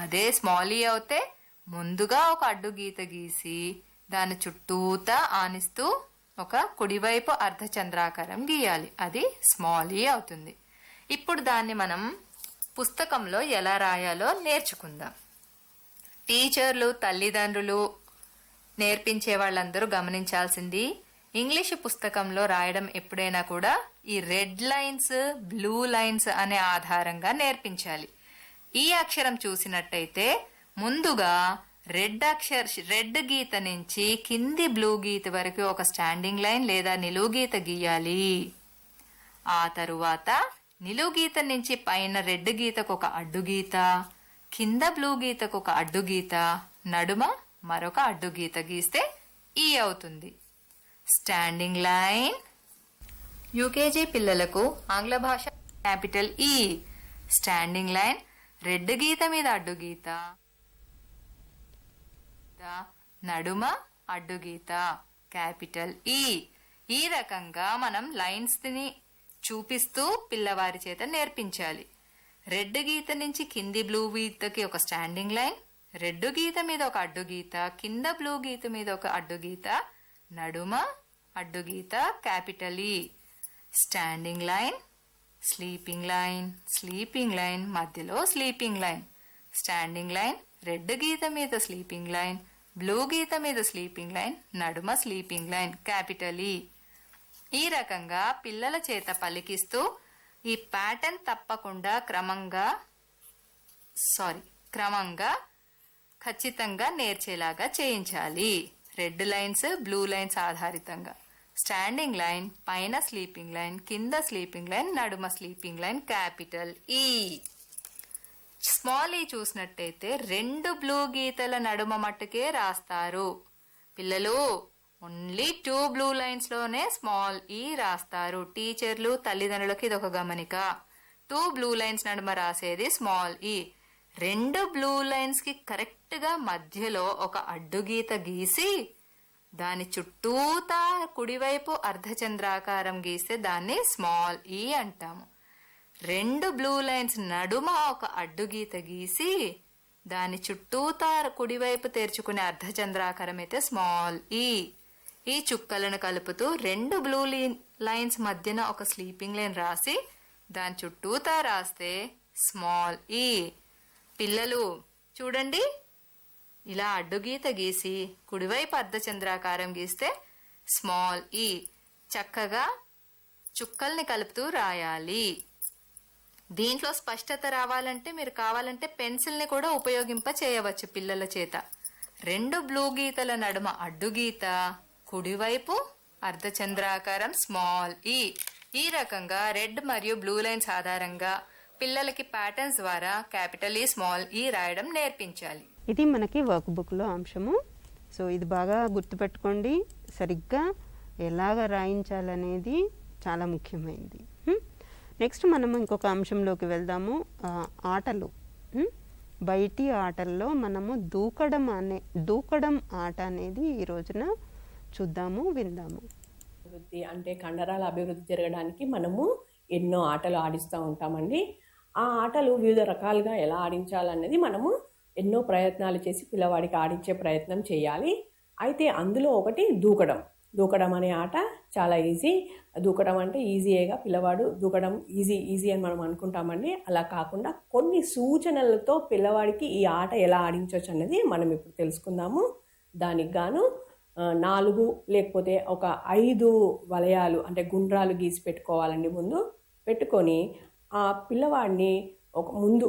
అదే స్మాల్ ఈ అవుతే ముందుగా ఒక అడ్డు గీత గీసి దాని చుట్టూతా ఆనిస్తూ ఒక కుడివైపు అర్ధచంద్రాకారం గీయాలి, అది స్మాల్ ఈ అవుతుంది. ఇప్పుడు దాన్ని మనం పుస్తకంలో ఎలా రాయాలో నేర్చుకుందాం. టీచర్లు, తల్లిదండ్రులు, నేర్పించే వాళ్ళందరూ గమనించాల్సింది, ఇంగ్లీష్ పుస్తకంలో రాయడం ఎప్పుడైనా కూడా ఈ రెడ్ లైన్స్, బ్లూ లైన్స్ అనే ఆధారంగా నేర్పించాలి. ఈ అక్షరం చూసినట్టయితే ముందుగా రెడ్ గీత నుంచి కింది బ్లూ గీత వరకు ఒక స్టాండింగ్ లైన్ లేదా నిలువు గీత గీయాలి. ఆ తరువాత నిలువు గీత నుంచి పైన రెడ్ గీతకు ఒక అడ్డు గీత, కింద బ్లూ గీతకు ఒక అడ్డు గీత, నడుమ మరొక అడ్డు గీత గీస్తే ఈ అవుతుంది. Standing line. యూకేజీ పిల్లలకు ఆంగ్ల భాష capital E. Standing line, red గీత మీద అడ్డు గీత, నడుమ అడ్డు గీత, క్యాపిటల్ ఈ. ఈ రకంగా మనం లైన్స్ ని చూపిస్తూ పిల్లవారి చేత నేర్పించాలి. రెడ్ గీత నుంచి కింది బ్లూ గీతకి ఒక స్టాండింగ్ లైన్, రెడ్ గీత మీద ఒక అడ్డు గీత, కింద బ్లూ గీత మీద ఒక అడ్డు గీత, నడుమ అడ్డు గీత, capital E. Standing line, sleeping line, sleeping line, మధ్యలో sleeping line. Standing line, red గీత మీద స్లీపింగ్ లైన్, బ్లూ గీత మీద స్లీపింగ్ లైన్, నడుమ స్లీపింగ్ లైన్, క్యాపిటల్ ఈ. ఈ రకంగా పిల్లల చేత పలికిస్తూ ఈ ప్యాటర్న్ తప్పకుండా క్రమంగా ఖచ్చితంగా నేర్చేలాగా చేయించాలి. రెడ్ లైన్స్, బ్లూ లైన్స్ ఆధారితంగా స్టాండింగ్ లైన్, పైన స్లీపింగ్ లైన్, కింద స్లీపింగ్ లైన్, నడుమ sleeping line, capital E. Small E చూసినట్టయితే 2 బ్లూ గీతల నడుమ మట్టుకే రాస్తారు పిల్లలు. ఓన్లీ 2 బ్లూ లైన్స్ లోనే స్మాల్ ఈ రాస్తారు. టీచర్లు, తల్లిదండ్రులకి ఇదొక గమనిక. 2 బ్లూ లైన్స్ నడుమ రాసేది స్మాల్ ఈ. 2 బ్లూ లైన్స్ కి కరెక్ట్ గా మధ్యలో ఒక అడ్డుగీత గీసి దాని చుట్టూతా కుడివైపు అర్ధచంద్రాకారం గీస్తే దాన్ని స్మాల్ ఈ అంటాము. 2 బ్లూ లైన్స్ నడుమ ఒక అడ్డుగీత గీసి దాని చుట్టూతా కుడివైపు తెరుచుకునే అర్ధచంద్రాకారం అయితే స్మాల్ ఈ. ఈ చుక్కలను కలుపుతూ 2 బ్లూ లైన్స్ మధ్యన ఒక స్లీపింగ్ లైన్ రాసి దాని చుట్టూతా రాస్తే స్మాల్ ఈ. పిల్లలు చూడండి, ఇలా అడ్డుగీత గీసి కుడివైపు అర్ధచంద్రాకారం గీస్తే స్మాల్ ఈ. చక్కగా చుక్కల్ని కలుపుతూ రాయాలి. దీంట్లో స్పష్టత రావాలంటే మీరు కావాలంటే పెన్సిల్ని కూడా ఉపయోగింప చేయవచ్చు పిల్లల చేత. 2 బ్లూ గీతల నడుమ అడ్డుగీత, కుడివైపు అర్ధచంద్రాకారం స్మాల్ ఈ. ఈ రకంగా రెడ్ మరియు బ్లూ లైన్స్ ఆధారంగా పిల్లలకి ప్యాటర్న్స్ ద్వారా క్యాపిటల్ ఈ, స్మాల్ ఈ రాయడం నేర్పించాలి. ఇది మనకి వర్క్ బుక్లో అంశము. సో ఇది బాగా గుర్తుపెట్టుకోండి. సరిగ్గా ఎలాగ రాయించాలనేది చాలా ముఖ్యమైనది. నెక్స్ట్ మనం ఇంకొక అంశంలోకి వెళ్దాము. ఆటలు. బయటి ఆటల్లో మనము దూకడం ఆట అనేది ఈ రోజున చూద్దాము, విందాము. అభివృద్ధి అంటే కండరాల అభివృద్ధి జరగడానికి మనము ఎన్నో ఆటలు ఆడిస్తూ ఉంటామండి. ఆ ఆటలు వివిధ రకాలుగా ఎలా ఆడించాలన్నది మనము ఎన్నో ప్రయత్నాలు చేసి పిల్లవాడికి ఆడించే ప్రయత్నం చేయాలి. అయితే అందులో ఒకటి దూకడం అనే ఆట చాలా ఈజీ. దూకడం అంటే ఈజీగా పిల్లవాడు దూకడం ఈజీ అని మనం అనుకుంటామండి. అలా కాకుండా కొన్ని సూచనలతో పిల్లవాడికి ఈ ఆట ఎలా ఆడించవచ్చు అన్నది మనం ఇప్పుడు తెలుసుకుందాము. దానికి గాను 4 లేకపోతే ఒక 5 వలయాలు అంటే గుండ్రాలు గీసి పెట్టుకోవాలండి. ముందు పెట్టుకొని ఆ పిల్లవాడిని ఒక ముందు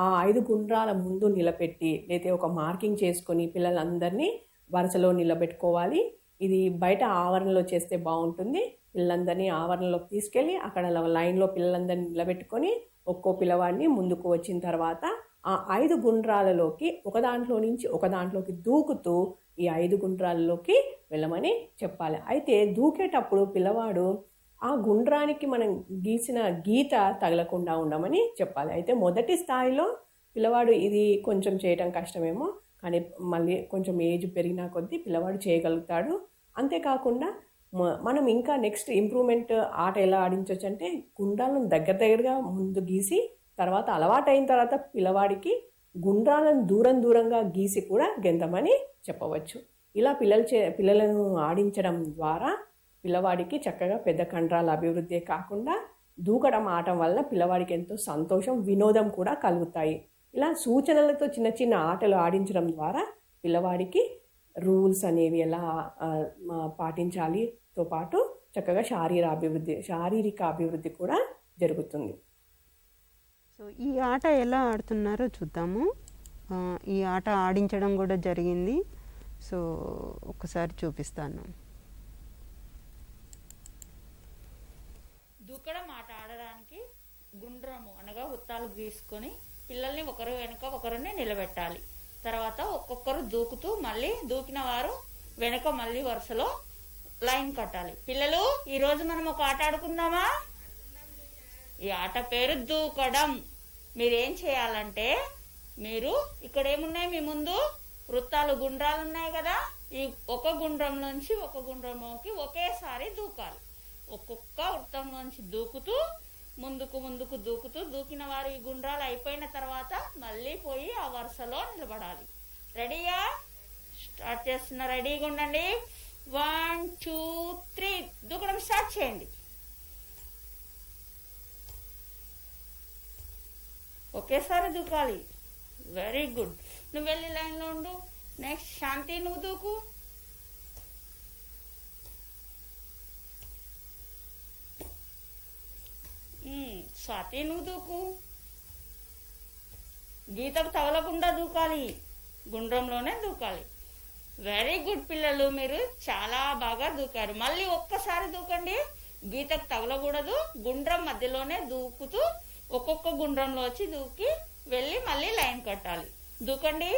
ఆ 5 గుండ్రాల ముందు నిలబెట్టి లేకపోతే ఒక మార్కింగ్ చేసుకొని పిల్లలందరినీ వరుసలో నిలబెట్టుకోవాలి. ఇది బయట ఆవరణలో చేస్తే బాగుంటుంది. పిల్లలందరినీ ఆవరణలోకి తీసుకెళ్ళి అక్కడ లైన్లో పిల్లలందరినీ నిలబెట్టుకొని ఒక్కో పిల్లవాడిని ముందుకు వచ్చిన తర్వాత ఆ 5 గుండ్రాలలోకి ఒక దాంట్లో నుంచి ఒక దాంట్లోకి దూకుతూ ఈ 5 గుండ్రాలలోకి వెళ్ళమని చెప్పాలి. అయితే దూకేటప్పుడు పిల్లవాడు ఆ గుండ్రానికి మనం గీసిన గీత తగలకుండా ఉండమని చెప్పాలి. అయితే మొదటి స్థాయిలో పిల్లవాడు ఇది కొంచెం చేయటం కష్టమేమో, కానీ మళ్ళీ కొంచెం ఏజ్ పెరిగినా కొద్దీ పిల్లవాడు చేయగలుగుతాడు. అంతేకాకుండా మనం ఇంకా నెక్స్ట్ ఇంప్రూవ్మెంట్ ఆట ఎలా ఆడించవచ్చు అంటే గుండ్రాలను దగ్గరగా ముందు గీసి తర్వాత అలవాటు అయిన తర్వాత పిల్లవాడికి గుండ్రాలను దూరంగా గీసి కూడా గెంతమని చెప్పవచ్చు. ఇలా పిల్లలను ఆడించడం ద్వారా పిల్లవాడికి చక్కగా పెద్ద కండరాల అభివృద్ధి కాకుండా దూకడం ఆటం వల్ల పిల్లవాడికి ఎంతో సంతోషం, వినోదం కూడా కలుగుతాయి. ఇలా సూచనలతో చిన్న ఆటలు ఆడించడం ద్వారా పిల్లవాడికి రూల్స్ అనేవి ఎలా పాటించాలితో పాటు చక్కగా శారీరక అభివృద్ధి కూడా జరుగుతుంది. సో ఈ ఆట ఎలా ఆడుతున్నారో చూద్దాము. ఈ ఆట ఆడించడం కూడా జరిగింది. సో ఒకసారి చూపిస్తాను. దూకడం ఆట ఆడడానికి గుండ్రము అనగా వృత్తాలు గీసుకొని పిల్లల్ని ఒకరు వెనుక ఒకరిని నిలబెట్టాలి. తర్వాత ఒక్కొక్కరు దూకుతూ మళ్ళీ దూకిన వారు వెనుక మళ్ళీ వరుసలో లైన్ కట్టాలి. పిల్లలు, ఈరోజు మనం ఒక ఆట ఆడుకుందామా? ఈ ఆట పేరు దూకడం. మీరేం చేయాలంటే, మీరు ఇక్కడ ఏమున్నాయి మీ ముందు వృత్తాలు, గుండ్రాలు ఉన్నాయి కదా, ఈ ఒక గుండ్రం నుంచి ఒక గుండ్రంలోకి ఒకేసారి దూకాలి. ఒక్కొక్క వృత్తం నుంచి దూకుతూ ముందుకు దూకుతూ దూకిన వారు ఈ గుండ్రాలు అయిపోయిన తర్వాత మళ్ళీ పోయి ఆ వరుసలో నిలబడాలి. రెడీయా? స్టార్ట్ చేస్తున్నా. రెడీగా ఉండండి. 1 2 3 దూకడం స్టార్ట్ చేయండి. ఒకేసారి దూకాలి. Very good. నువ్వు వెళ్ళి లైన్లో ఉండు. నెక్స్ట్ శాంతి, నువ్వు దూకు. స్వాతి నువ్వు దూకు. గీతకు తగలకుండా దూకాలి, గుండ్రంలోనే దూకాలి. వెరీ గుడ్ పిల్లలు, మీరు చాలా బాగా దూకారు. మళ్ళీ ఒక్కసారి దూకండి. గీతకు తగలకూడదు, గుండ్రం మధ్యలోనే దూకుతూ ఒక్కొక్క గుండ్రంలో వచ్చి దూకి వెళ్ళి మళ్ళీ లైన్ కట్టాలి. దూకండి.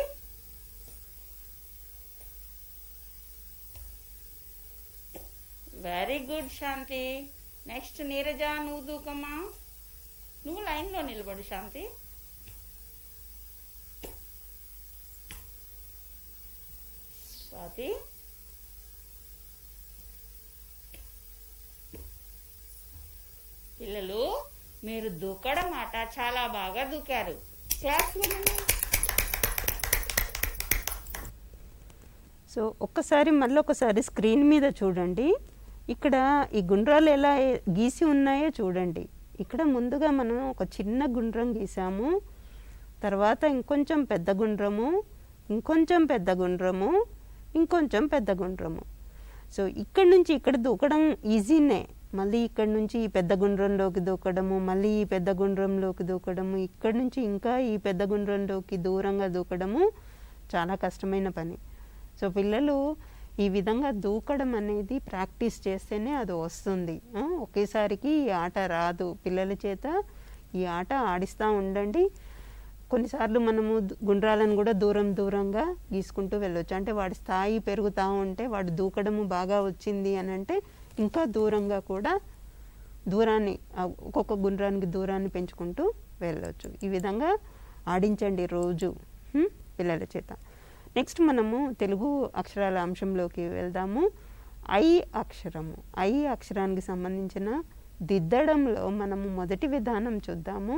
వెరీ గుడ్ శాంతి. నెక్స్ట్ నీరజ, నువ్వు దూకమ్మా. నువ్వు లైన్లో నిలబడు శాంతి. స్వాతి, పిల్లలు మీరు దూకడం మాట చాలా బాగా దూకారు. క్లాస్ ఇవ్వండి. సో ఒక్కసారి మళ్ళీ ఒకసారి స్క్రీన్ మీద చూడండి. ఇక్కడ ఈ గుండ్రాలు ఎలా గీసి ఉన్నాయో చూడండి. ఇక్కడ ముందుగా మనం ఒక చిన్న గుండ్రం గీసాము, తర్వాత ఇంకొంచెం పెద్ద గుండ్రము, ఇంకొంచెం పెద్ద గుండ్రము, ఇంకొంచెం పెద్ద గుండ్రము. సో ఇక్కడ నుంచి ఇక్కడ దూకడం ఈజీనే. మళ్ళీ ఇక్కడ నుంచి ఈ పెద్ద గుండ్రంలోకి దూకడము, మళ్ళీ ఈ పెద్ద గుండ్రంలోకి దూకడము, ఇక్కడ నుంచి ఇంకా ఈ పెద్ద గుండ్రంలోకి దూరంగా దూకడము చాలా కష్టమైన పని. సో పిల్లలు ఈ విధంగా దూకడం అనేది ప్రాక్టీస్ చేస్తేనే అది వస్తుంది. ఒకేసారికి ఈ ఆట రాదు. పిల్లల చేత ఈ ఆట ఆడిస్తూ ఉండండి. కొన్నిసార్లు మనము గుండ్రాలను కూడా దూరంగా గీసుకుంటూ వెళ్ళొచ్చు. అంటే వాడి స్థాయి పెరుగుతూ ఉంటే, వాడు దూకడము బాగా వచ్చింది అని అంటే ఇంకా దూరంగా కూడా దూరాన్ని, ఒక్కొక్క గుండ్రానికి దూరాన్ని పెంచుకుంటూ వెళ్ళొచ్చు. ఈ విధంగా ఆడించండి రోజు పిల్లల చేత. నెక్స్ట్ మనము తెలుగు అక్షరాల అంశంలోకి వెళ్దాము. ఐ అక్షరము. ఐ అక్షరానికి సంబంధించిన దిద్దడంలో మనము మొదటి విధానం చూద్దాము.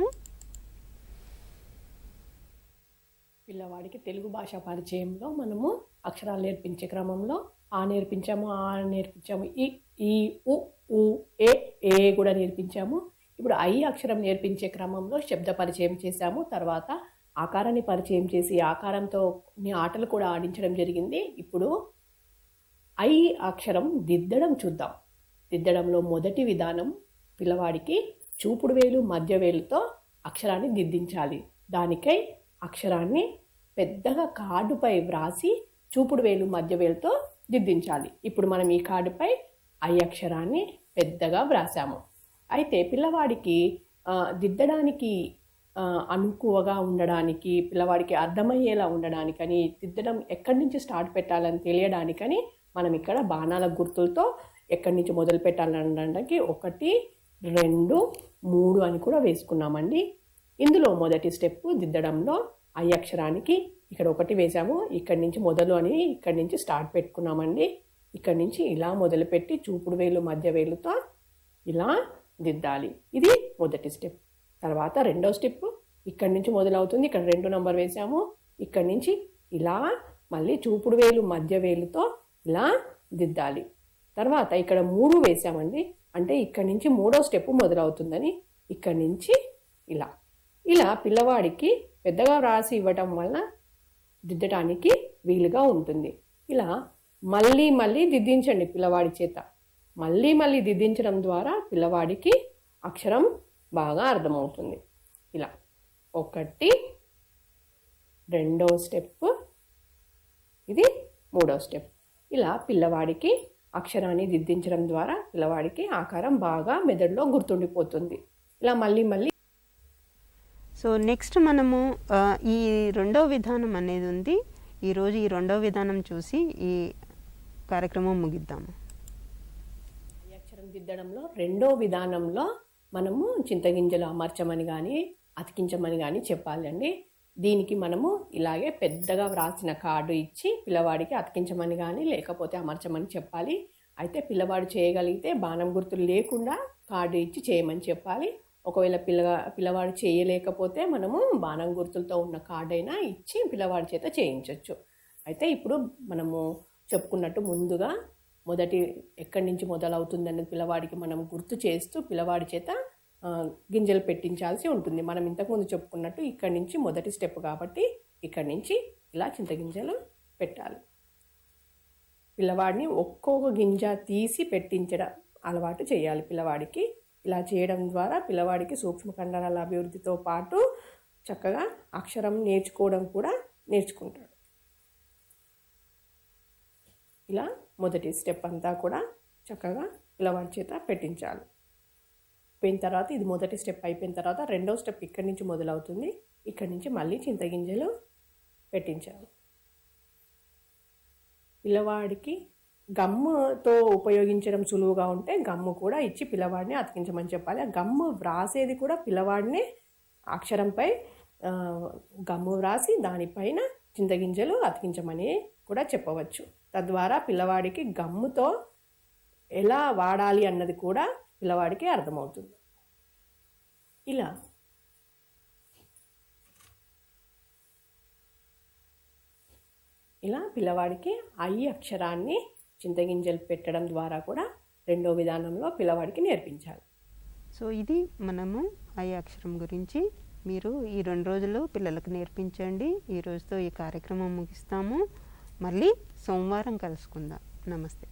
పిల్లవాడికి తెలుగు భాష పరిచయంలో మనము అక్షరాలు నేర్పించే క్రమంలో ఆ నేర్పించాము, ఈ ఉ ఏ కూడా నేర్పించాము. ఇప్పుడు ఐ అక్షరం నేర్పించే క్రమంలో శబ్ద పరిచయం చేశాము. తర్వాత ఆకారాన్ని పరిచయం చేసి ఆకారంతో కొన్ని ఆటలు కూడా ఆడించడం జరిగింది. ఇప్పుడు ఐ అక్షరం దిద్దడం చూద్దాం. దిద్దడంలో మొదటి విధానం, పిల్లవాడికి చూపుడు వేలు మధ్య వేలుతో అక్షరాన్ని దిద్దించాలి. దానికై అక్షరాన్ని పెద్దగా కార్డుపై వ్రాసి చూపుడు వేలు మధ్య వేలుతో దిద్దించాలి. ఇప్పుడు మనం ఈ కార్డుపై ఐ అక్షరాన్ని పెద్దగా వ్రాసాము. అయితే పిల్లవాడికి దిద్దడానికి అనుకువగా ఉండడానికి, పిల్లవాడికి అర్థమయ్యేలా ఉండడానికని, దిద్దడం ఎక్కడి నుంచి స్టార్ట్ పెట్టాలని తెలియడానికని మనం ఇక్కడ బాణాల గుర్తులతో ఎక్కడి నుంచి మొదలు పెట్టాలనడానికి 1, 2, 3 అని కూడా వేసుకున్నామండి. ఇందులో మొదటి స్టెప్ దిద్దడంలో ఐ అక్షరానికి ఇక్కడ 1 వేసాము. ఇక్కడి నుంచి మొదలు అని ఇక్కడి నుంచి స్టార్ట్ పెట్టుకున్నామండి. ఇక్కడి నుంచి ఇలా మొదలుపెట్టి చూపుడు వేలు మధ్య వేలుతో ఇలా దిద్దాలి. ఇది మొదటి స్టెప్. తర్వాత రెండో స్టెప్ ఇక్కడి నుంచి మొదలవుతుంది. ఇక్కడ 2 నంబర్ వేసాము. ఇక్కడి నుంచి ఇలా మళ్ళీ చూపుడు వేలు మధ్య వేలుతో ఇలా దిద్దాలి. తర్వాత ఇక్కడ 3 వేసామండి. అంటే ఇక్కడి నుంచి 3వ స్టెప్ మొదలవుతుందని ఇక్కడి నుంచి ఇలా పిల్లవాడికి పెద్దగా రాసి ఇవ్వటం వల్ల దిద్దటానికి వీలుగా ఉంటుంది. ఇలా మళ్ళీ దిద్దించండి పిల్లవాడి చేత. మళ్ళీ దిద్దించడం ద్వారా పిల్లవాడికి అక్షరం బాగా అర్థమవుతుంది. ఇలా 1, 2వ స్టెప్, ఇది 3వ స్టెప్. ఇలా పిల్లవాడికి అక్షరాన్ని దిద్దించడం ద్వారా పిల్లవాడికి ఆకారం బాగా మెదడులో గుర్తుండిపోతుంది. ఇలా మళ్ళీ సో నెక్స్ట్ మనము ఈ రెండవ విధానం అనేది ఉంది. ఈరోజు ఈ రెండవ విధానం చూసి ఈ కార్యక్రమం ముగిద్దాము. ఈ అక్షరం దిద్దడంలో రెండో విధానంలో మనము చింతగింజలు అమర్చమని కానీ అతికించమని కానీ చెప్పాలండి. దీనికి మనము ఇలాగే పెద్దగా వ్రాసిన కార్డు ఇచ్చి పిల్లవాడికి అతికించమని కానీ లేకపోతే అమర్చమని చెప్పాలి. అయితే పిల్లవాడు చేయగలిగితే బాణం గుర్తులు లేకుండా కార్డు ఇచ్చి చేయమని చెప్పాలి. ఒకవేళ పిల్లవాడు చేయలేకపోతే మనము బాణం గుర్తులతో ఉన్న కార్డు అయినా ఇచ్చి పిల్లవాడి చేత చేయించవచ్చు. అయితే ఇప్పుడు మనము చెప్పుకున్నట్టు ముందుగా మొదటి ఎక్కడి నుంచి మొదలవుతుందని పిల్లవాడికి మనం గుర్తు చేస్తూ పిల్లవాడి చేత గింజలు పెట్టించాల్సి ఉంటుంది. మనం ఇంతకుముందు చెప్పుకున్నట్టు ఇక్కడి నుంచి మొదటి స్టెప్ కాబట్టి ఇక్కడి నుంచి ఇలా చింతగింజలు పెట్టాలి. పిల్లవాడిని ఒక్కొక్క గింజ తీసి పెట్టించడం అలవాటు చేయాలి పిల్లవాడికి. ఇలా చేయడం ద్వారా పిల్లవాడికి సూక్ష్మ కండరాల అభివృద్ధితో పాటు చక్కగా అక్షరం నేర్చుకోవడం కూడా నేర్చుకుంటాడు. ఇలా మొదటి స్టెప్ అంతా కూడా చక్కగా పిల్లవాడి చేత పెట్టించాలి. అయిపోయిన తర్వాత ఇది మొదటి స్టెప్ అయిపోయిన తర్వాత రెండో స్టెప్ ఇక్కడి నుంచి మొదలవుతుంది. ఇక్కడి నుంచి మళ్ళీ చింతగింజలు పెట్టించాలి. పిల్లవాడికి గమ్ముతో ఉపయోగించడం సులువుగా ఉంటే గమ్ము కూడా ఇచ్చి పిల్లవాడిని అతికించమని చెప్పాలి. ఆ గమ్ము వ్రాసేది కూడా పిల్లవాడిని అక్షరంపై గమ్ము వ్రాసి దానిపైన చింతగింజలు అతికించమని కూడా చెప్పవచ్చు. తద్వారా పిల్లవాడికి గమ్ముతో ఎలా వాడాలి అన్నది కూడా పిల్లవాడికి అర్థమవుతుంది. ఇలా పిల్లవాడికి ఐ అక్షరాన్ని చింతగింజలు పెట్టడం ద్వారా కూడా రెండో విధానంలో పిల్లవాడికి నేర్పించాలి. సో ఇది మనము ఐ అక్షరం గురించి మీరు ఈ 2 రోజులు పిల్లలకు నేర్పించండి. ఈ రోజుతో ఈ కార్యక్రమం ముగిస్తాము. మళ్ళీ సోమవారం కలుసుకుందాం. నమస్తే.